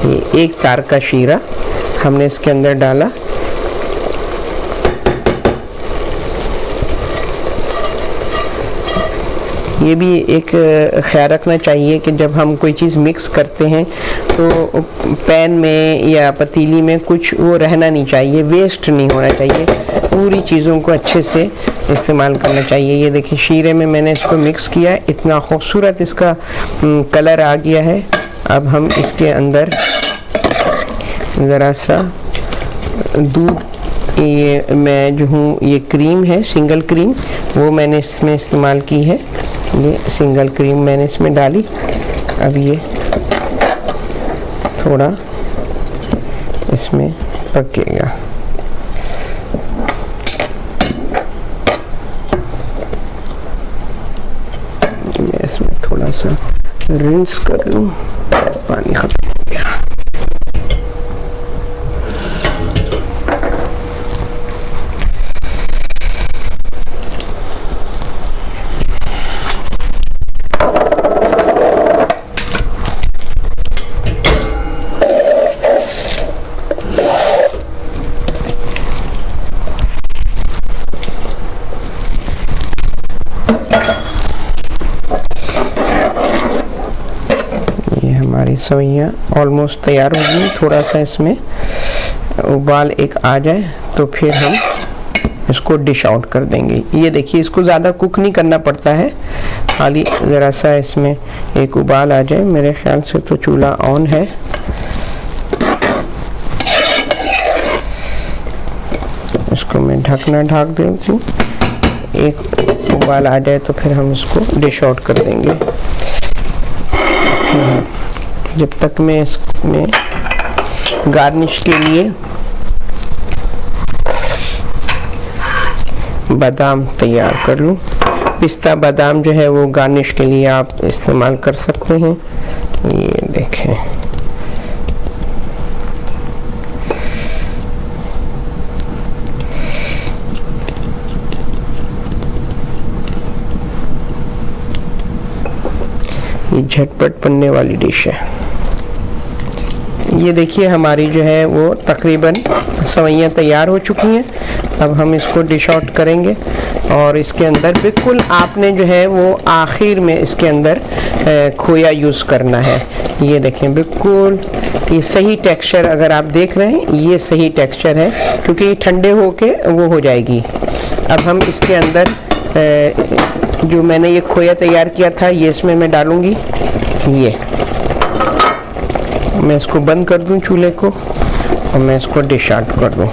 ये एक तार का शीरा हमने इसके अंदर डाला। ये भी एक ख्याल रखना चाहिए कि जब हम कोई चीज़ मिक्स करते हैं तो पैन में या पतीली में कुछ वो रहना नहीं चाहिए, वेस्ट नहीं होना चाहिए। पूरी चीज़ों को अच्छे से इस्तेमाल करना चाहिए। ये देखिए शीरे में मैंने इसको मिक्स किया, इतना खूबसूरत इसका कलर आ गया है। अब हम इसके अंदर ज़रा सा दूध, ये मैं जो हूँ ये क्रीम है सिंगल क्रीम, वो मैंने इसमें इस्तेमाल की है। ये सिंगल क्रीम मैंने इसमें डाली। अब ये थोड़ा इसमें पकेगा। मैं इसमें थोड़ा सा रिंस कर लूँ, पानी खत्म हो गया। हमारी सवैयाँ ऑलमोस्ट तैयार हो गई। थोड़ा सा इसमें उबाल एक आ जाए तो फिर हम इसको डिश आउट कर देंगे। ये देखिए इसको ज़्यादा कुक नहीं करना पड़ता है, खाली ज़रा सा इसमें एक उबाल आ जाए। मेरे ख्याल से तो चूल्हा ऑन है। इसको मैं ढकना ढक देती हूँ। एक उबाल आ जाए तो फिर हम इसको डिश आउट कर देंगे। जब तक मैं इसमें गार्निश के लिए बादाम तैयार कर लूँ। पिस्ता बादाम जो है वो गार्निश के लिए आप इस्तेमाल कर सकते हैं। ये देखें, ये झटपट बनने वाली डिश है। ये देखिए हमारी जो है वो तकरीबन सवैयाँ तैयार हो चुकी हैं। अब हम इसको डिश आउट करेंगे और इसके अंदर बिल्कुल आपने जो है वो आखिर में इसके अंदर खोया यूज़ करना है। ये देखें बिल्कुल ये सही टेक्सचर, अगर आप देख रहे हैं ये सही टेक्सचर है, क्योंकि ये ठंडे होके वो हो जाएगी। अब हम इसके अंदर जो मैंने ये खोया तैयार किया था ये इसमें मैं डालूँगी। ये मैं इसको बंद कर दूं चूल्हे को और मैं इसको डिश आउट कर दूं।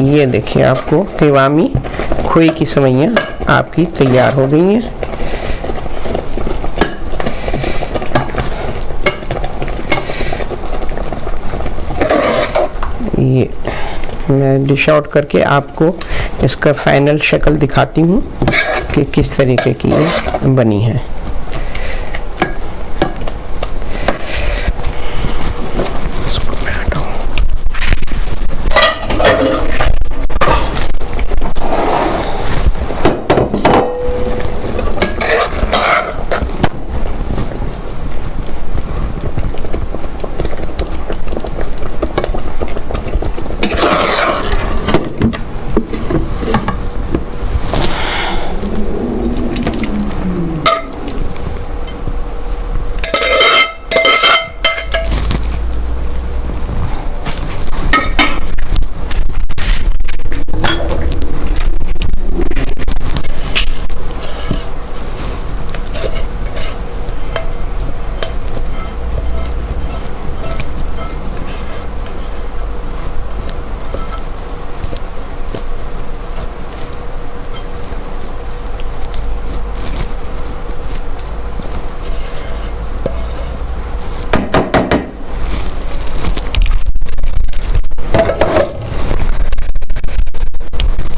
ये देखिए आपको पिवामी खोए की सवैयाँ आपकी तैयार हो गई हैं। ये मैं डिश आउट करके आपको इसका फाइनल शक्ल दिखाती हूँ कि किस तरीके की ये बनी है।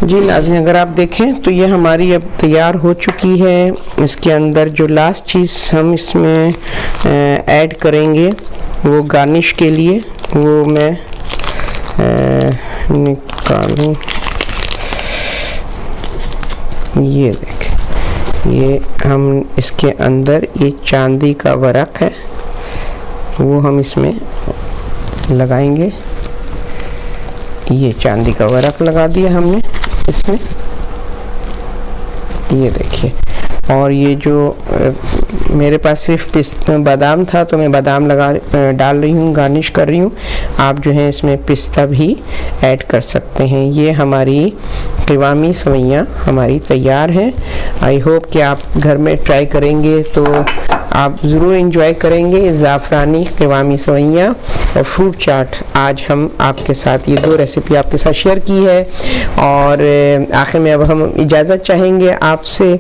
जी नाज़रीन, अगर आप देखें तो ये हमारी अब तैयार हो चुकी है। इसके अंदर जो लास्ट चीज़ हम इसमें ऐड करेंगे वो गार्निश के लिए, वो मैं निकालूँ। ये देखें, ये हम इसके अंदर ये चांदी का वर्क है वो हम इसमें लगाएंगे। ये चांदी का वर्क लगा दिया हमने इसमें, ये देखिए। और ये जो मेरे पास सिर्फ बादाम था तो मैं बादाम डाल रही हूँ, गार्निश कर रही हूँ। आप जो है इसमें पिस्ता भी ऐड कर सकते हैं। ये हमारी क़िवामी सवैयाँ हमारी तैयार हैं। आई होप कि आप घर में ट्राई करेंगे तो आप ज़रूर इंजॉय करेंगे। ज़ाफ़रानी क़िवामी सवैयाँ और फ्रूट चाट आज हम आपके साथ ये 2 रेसिपी आपके साथ शेयर की है। और आखिर में अब हम इजाज़त चाहेंगे आपसे।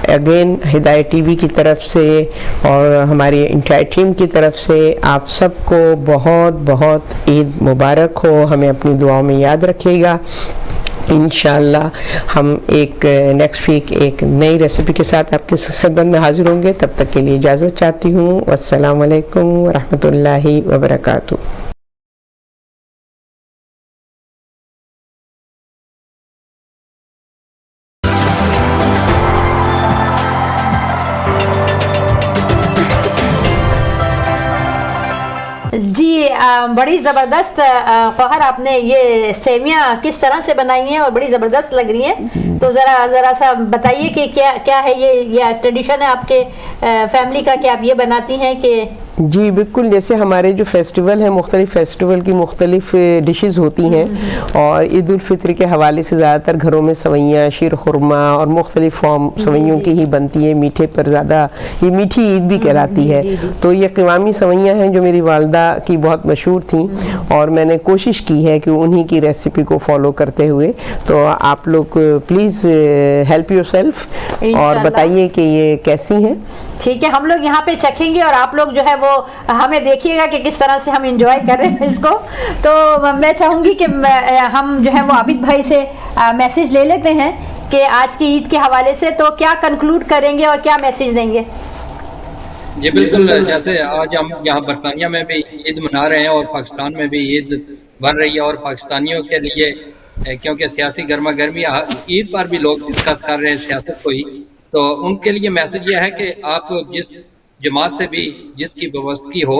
अगेन हिदायत टीवी की तरफ से और हमारी इंटायर टीम की तरफ से आप सबको बहुत बहुत ईद मुबारक हो। हमें अपनी दुआओं में याद रखिएगा। इंशाअल्लाह हम एक नेक्स्ट वीक एक नई रेसिपी के साथ आपके खिदमत में हाजिर होंगे। तब तक के लिए इजाज़त चाहती हूँ। अस्सलामु अलैकुम व रहमतुल्लाहि व बरकातुहू। जी बड़ी ज़बरदस्त फ़खर, आपने ये सेमियाँ किस तरह से बनाई हैं और बड़ी ज़बरदस्त लग रही हैं। तो ज़रा सा बताइए कि क्या क्या है ये ट्रेडिशन है आपके फैमिली का कि आप ये बनाती हैं कि? जी बिल्कुल, जैसे हमारे जो फेस्टिवल हैं, मुख्तलिफ़ फेस्टिवल की मुख्तलिफ़ डिशेस होती हैं और ईद उल फित्र के हवाले से ज़्यादातर घरों में सवैयाँ, शीर खुरमा और मुख्तलिफ़ फॉर्म सवैयों की ही बनती है। मीठे पर ज़्यादा ये मीठी ईद भी कहलाती है। तो ये क़िवामी सवैयाँ हैं जो मेरी वालदा की बहुत मशहूर थी और मैंने कोशिश की है कि उन्हीं की रेसिपी को फॉलो करते हुए। तो आप लोग प्लीज़ हेल्प योरसेल्फ और बताइए कि ये कैसी हैं। ठीक है, हम लोग यहाँ पे चखेंगे और आप लोग जो है वो हमें देखिएगा कि किस तरह से हम एंजॉय कर रहे हैं इसको। तो मैं चाहूँगी कि हम जो है वो आबिद भाई से मैसेज ले लेते हैं कि आज की ईद के हवाले से तो क्या कंक्लूड करेंगे और क्या मैसेज देंगे। जी बिल्कुल, जैसे आज हम यहाँ बरतानिया में भी ईद मना रहे हैं और पाकिस्तान में भी ईद बन रही है और पाकिस्तानियों के लिए क्योंकि सियासी गर्मा गर्मी ईद पर भी लोग डिस्कस कर रहे हैं सियासत को ही, तो उनके लिए मैसेज यह है कि आप जिस जमात से भी जिसकी वाबस्तगी हो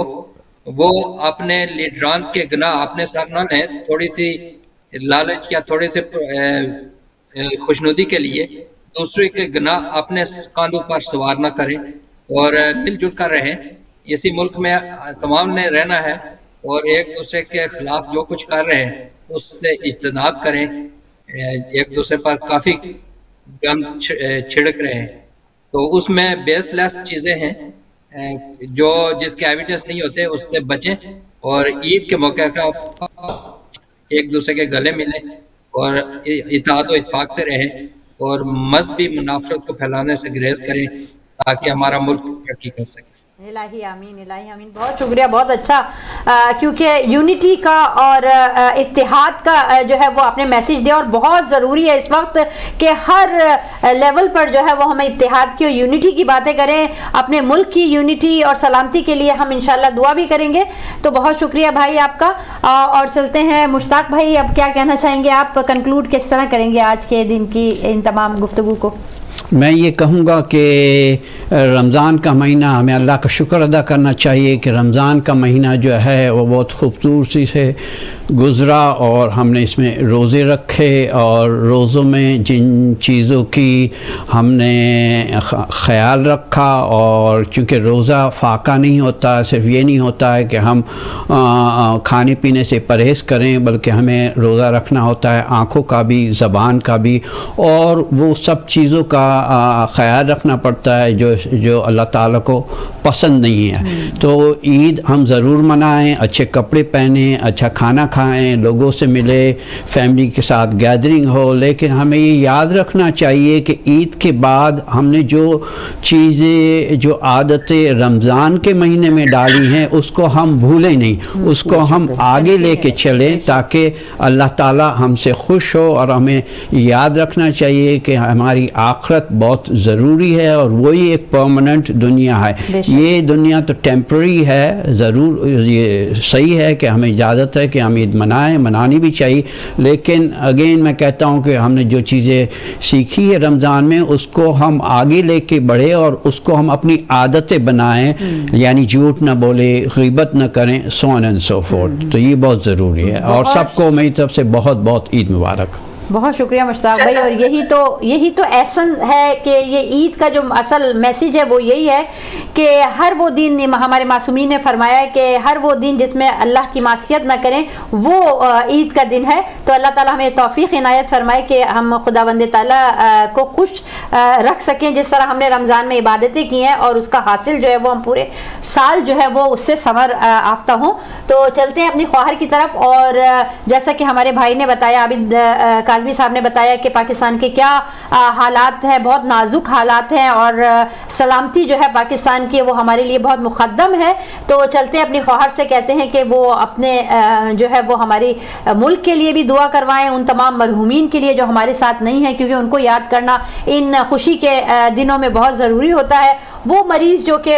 वो अपने लीडरान के गुनाह अपने सर न लें। थोड़ी सी लालच या थोड़े से खुशनुदी के लिए दूसरे के गुनाह अपने कांधों पर सवार न करें और मिलजुल कर रहें। इसी मुल्क में तमाम ने रहना है और एक दूसरे के खिलाफ जो कुछ कर रहे हैं उससे इज्तनाब करें। एक दूसरे पर काफ़ी गम छिड़क रहे हैं तो उसमें बेसलेस चीज़ें हैं जो जिसके एविडेंस नहीं होते, उससे बचें और ईद के मौके का एक दूसरे के गले मिलें और इत्तेहाद व इत्तेफाक से रहें और मज़हबी मुनाफरत को फैलाने से गुरेज करें ताकि हमारा मुल्क तरक्की कर सके। इलाही आमीन, इलाही आमीन। बहुत शुक्रिया, बहुत अच्छा, क्योंकि यूनिटी का और इत्तेहाद का जो है वो आपने मैसेज दिया और बहुत ज़रूरी है इस वक्त कि हर लेवल पर जो है वो हमें इत्तेहाद की और यूनिटी की बातें करें। अपने मुल्क की यूनिटी और सलामती के लिए हम इंशाल्लाह दुआ भी करेंगे। तो बहुत शुक्रिया भाई आपका। और चलते हैं मुश्ताक भाई, अब क्या कहना चाहेंगे आप, कंक्लूड किस तरह करेंगे आज के दिन की इन तमाम गुफ्तगू को? मैं ये कहूँगा कि रमज़ान का महीना हमें अल्लाह का शुक्र अदा करना चाहिए कि रमज़ान का महीना जो है वो बहुत खूबसूरती से गुज़रा और हमने इसमें रोज़े रखे और रोज़ों में जिन चीज़ों की हमने ख़याल रखा, और चूँकि रोज़ा फाका नहीं होता, सिर्फ ये नहीं होता है कि हम खाने पीने से परहेज़ करें, बल्कि हमें रोज़ा रखना होता है आँखों का भी, ज़बान का भी, और वो सब चीज़ों का ख्याल रखना पड़ता है जो अल्लाह ताला को पसंद नहीं है। तो ईद हम ज़रूर मनाएं, अच्छे कपड़े पहनें, अच्छा खाना खाएं, लोगों से मिले, फैमिली के साथ गैदरिंग हो, लेकिन हमें ये याद रखना चाहिए कि ईद के बाद हमने जो चीज़ें, जो आदतें रमज़ान के महीने में डाली हैं उसको हम भूलें नहीं, उसको हम आगे लेके चलें ताकि अल्लाह ताला हमसे खुश हो। और हमें याद रखना चाहिए कि हमारी आखिरत बहुत ज़रूरी है और वही एक परमानेंट दुनिया है। ये दुनिया तो टेम्पररी है, ज़रूर ये सही है कि हमें इजाज़त है कि हम ईद मनाएं, मनानी भी चाहिए, लेकिन अगेन मैं कहता हूँ कि हमने जो चीज़ें सीखी है रमज़ान में उसको हम आगे लेके बढ़े और उसको हम अपनी आदतें बनाएं, यानी झूठ ना बोले, ग़ीबत ना करें, so on and so fourth. तो ये बहुत ज़रूरी है और सबको मेरी तरफ से बहुत बहुत ईद मुबारक। बहुत शुक्रिया मुश्ताक भाई। और यही तो एहसन है कि ये ईद का जो असल मैसेज है वो यही है कि हर वो दिन, हमारे मासूमीन ने फरमाया है कि हर वो दिन जिसमें अल्लाह की मासियत ना करें वो ईद का दिन है। तो अल्लाह ताला हमें तौफीक इनायत फरमाए कि हम खुदावंद ताला को खुश रख सकें, जिस तरह हमने रमज़ान में इबादतें की हैं और उसका हासिल जो है वो हम पूरे साल जो है वो उससे समर आफ्ता हों। तो चलते हैं अपनी ख्वाहर की तरफ। और जैसा कि हमारे भाई ने बताया, आबिद काज़मी साहब ने बताया कि पाकिस्तान के क्या हालात हैं, बहुत नाजुक हालात हैं और सलामती जो है पाकिस्तान की वो हमारे लिए बहुत मुक़द्दम है। तो चलते हैं अपनी ख्वाहर से, कहते हैं कि वो अपने जो है वो हमारे मुल्क के लिए भी दुआ करवाएं, उन तमाम मरहूमीन के लिए जो हमारे साथ नहीं है, क्योंकि उनको याद करना इन खुशी के दिनों में बहुत ज़रूरी होता है। वो मरीज़ जो कि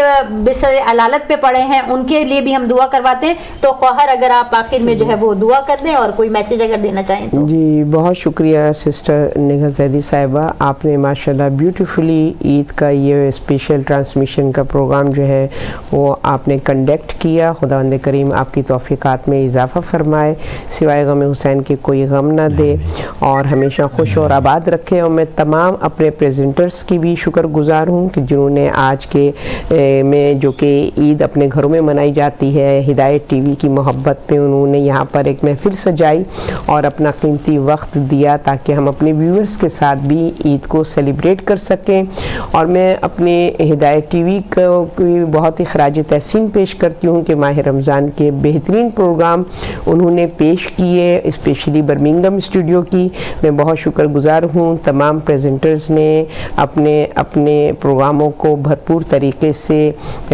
बिस्तर अलालत पे पड़े हैं उनके लिए भी हम दुआ करवाते हैं। तो ख्वाहर अगर आप आखिर में जो है वो दुआ कर दें और कोई मैसेज अगर देना चाहें तो। जी बहुत शुक्रिया सिस्टर निगाह ज़ैदी साहिबा, आपने माशाल्लाह ब्यूटीफुली ईद का ये स्पेशल ट्रांसमिशन का प्रोग्राम जो है वो आपने कंडक्ट किया। खुदावंद करीम आपकी तौफीक़ात में इजाफ़ा फरमाए, सिवाय गम हुसैन के कोई गम ना दे और हमेशा खुश और आबाद रखे। और मैं तमाम अपने प्रेजेंटर्स की भी शुक्रगुज़ार हूँ कि जिन्होंने आज के में जो कि ईद अपने घरों में मनाई जाती है, हिदायत टीवी की मोहब्बत में उन्होंने यहाँ पर एक महफिल सजाई और अपना कीमती वक्त दिया ताकि हम अपने व्यूअर्स के साथ भी ईद को सेलिब्रेट कर सकें। और मैं अपने हिदायत टीवी को बहुत ही खराज तहसीन पेश करती हूँ कि माह रमज़ान के बेहतरीन प्रोग्राम उन्होंने पेश किए, स्पेशली बर्मिंघम स्टूडियो की मैं बहुत शुक्रगुज़ार हूँ। तमाम प्रेजेंटर्स ने अपने अपने प्रोग्रामों को भरपूर तरीके से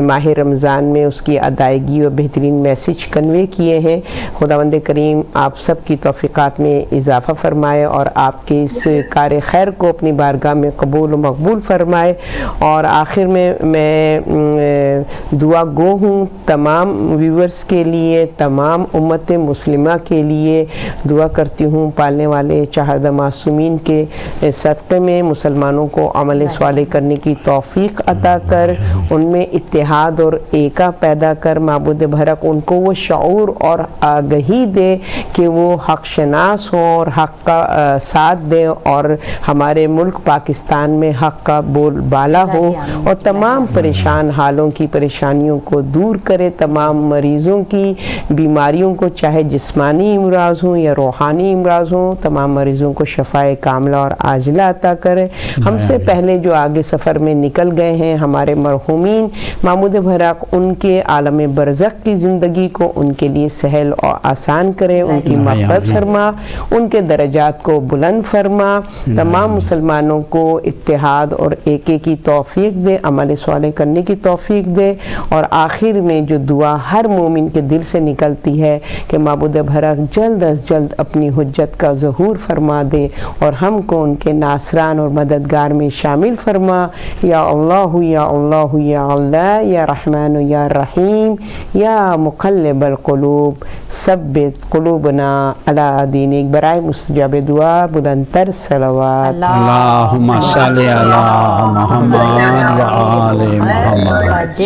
माह रमज़ान में उसकी अदायगी और बेहतरीन मैसेज कन्वे किए हैं। खुदावंद करीम आप सब की तौफीक़ात में इजाफ़ा फरमाए और आपके इस कार खैर को अपनी बारगाह में कबूल और मकबूल फरमाए। और आखिर में मैं दुआ गो हूँ तमाम व्यूअर्स के लिए, तमाम उम्मत मुस्लिमा के लिए दुआ करती हूँ पालने वाले चाहरदा मासूमीन के सदक़े में मुसलमानों को अमल स्वाले करने की तौफीक अता कर, उनमें इत्तेहाद और एका पैदा कर। माबूद भरक उनको वो शऊर और आगही दे कि वो हक़ शनास हो और हक़ का साथ दे और हमारे मुल्क पाकिस्तान में हक़ का बोलबाला हो और तमाम परेशान हालों की परेशानियों को दूर करे। तमाम मरीज़ों की बीमारियों को, चाहे जिस्मानी इमराज़ हों या रूहानी इमराज़ हों, तमाम मरीज़ों को शफ़ाए कामला और आजिला अता करे। हमसे पहले जो आगे सफ़र में निकल गए हैं हमारे मरहूमीन, मामूद भरक उनके आलम बरज़ख की ज़िंदगी को उनके लिए सहल और आसान करे, उनकी मग़फ़िरत फरमा, उनके दर्जात को बुलंद फरमा, तमाम मुसलमानों को इत्तेहाद और एके की तौफीक दे, अमल स्वाले करने की तौफीक दे। और आखिर में जो दुआ हर मोमिन के दिल से निकलती है कि माबूद भरक जल्द अज जल्द अपनी हुज्जत का ज़हूर फरमा दे और हमको उनके नासरान और मददगार में शामिल फरमा। या अल्लाह या अल्लाह या अल्लाह या रहमान या रहीम या मुक़ल्लिबल क़ुलूब सब्बित क़ुलूबना अला दीनिक। बराए मुस्तजाब दुआ बुलंदतर सलवात अल्लाहुम्मा सल्लि अला मुहम्मद व आले मुहम्मद।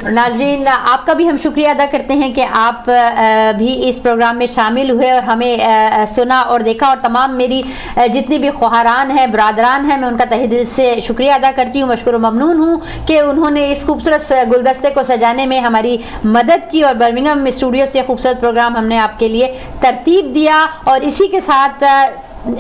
नाज़रीन आपका भी हम शुक्रिया अदा करते हैं कि आप भी इस प्रोग्राम में शामिल हुए और हमें सुना और देखा। और तमाम मेरी जितनी भी ख्वाहरान हैं, बरादरान हैं, मैं उनका तहे दिल से शुक्रिया अदा करती हूँ, मशकूर ममनून हूँ कि उन्होंने इस खूबसूरत गुलदस्ते को सजाने में हमारी मदद की और बर्मिंघम स्टूडियो से खूबसूरत प्रोग्राम हमने आपके लिए तरतीब दिया। और इसी के साथ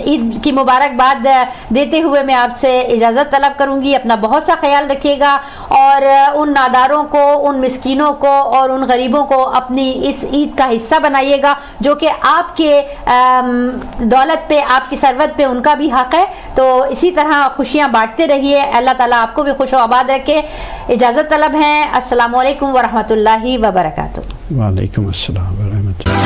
ईद की मुबारकबाद देते हुए मैं आपसे इजाज़त तलब करूँगी। अपना बहुत सा ख्याल रखिएगा और उन नादारों को, उन मिस्कीनों को और उन गरीबों को अपनी इस ईद का हिस्सा बनाइएगा, जो कि आपके दौलत पे, आपकी सरवत पे उनका भी हक़ है। तो इसी तरह खुशियाँ बांटते रहिए। अल्लाह ताला आपको भी खुश व आबाद रखे। इजाज़त तलब हैं। अस्सलामु अलैकुम व रहमतुल्लाहि व बरकातुहू। वालेकुम अस्सलाम व रहमतुल्लाह।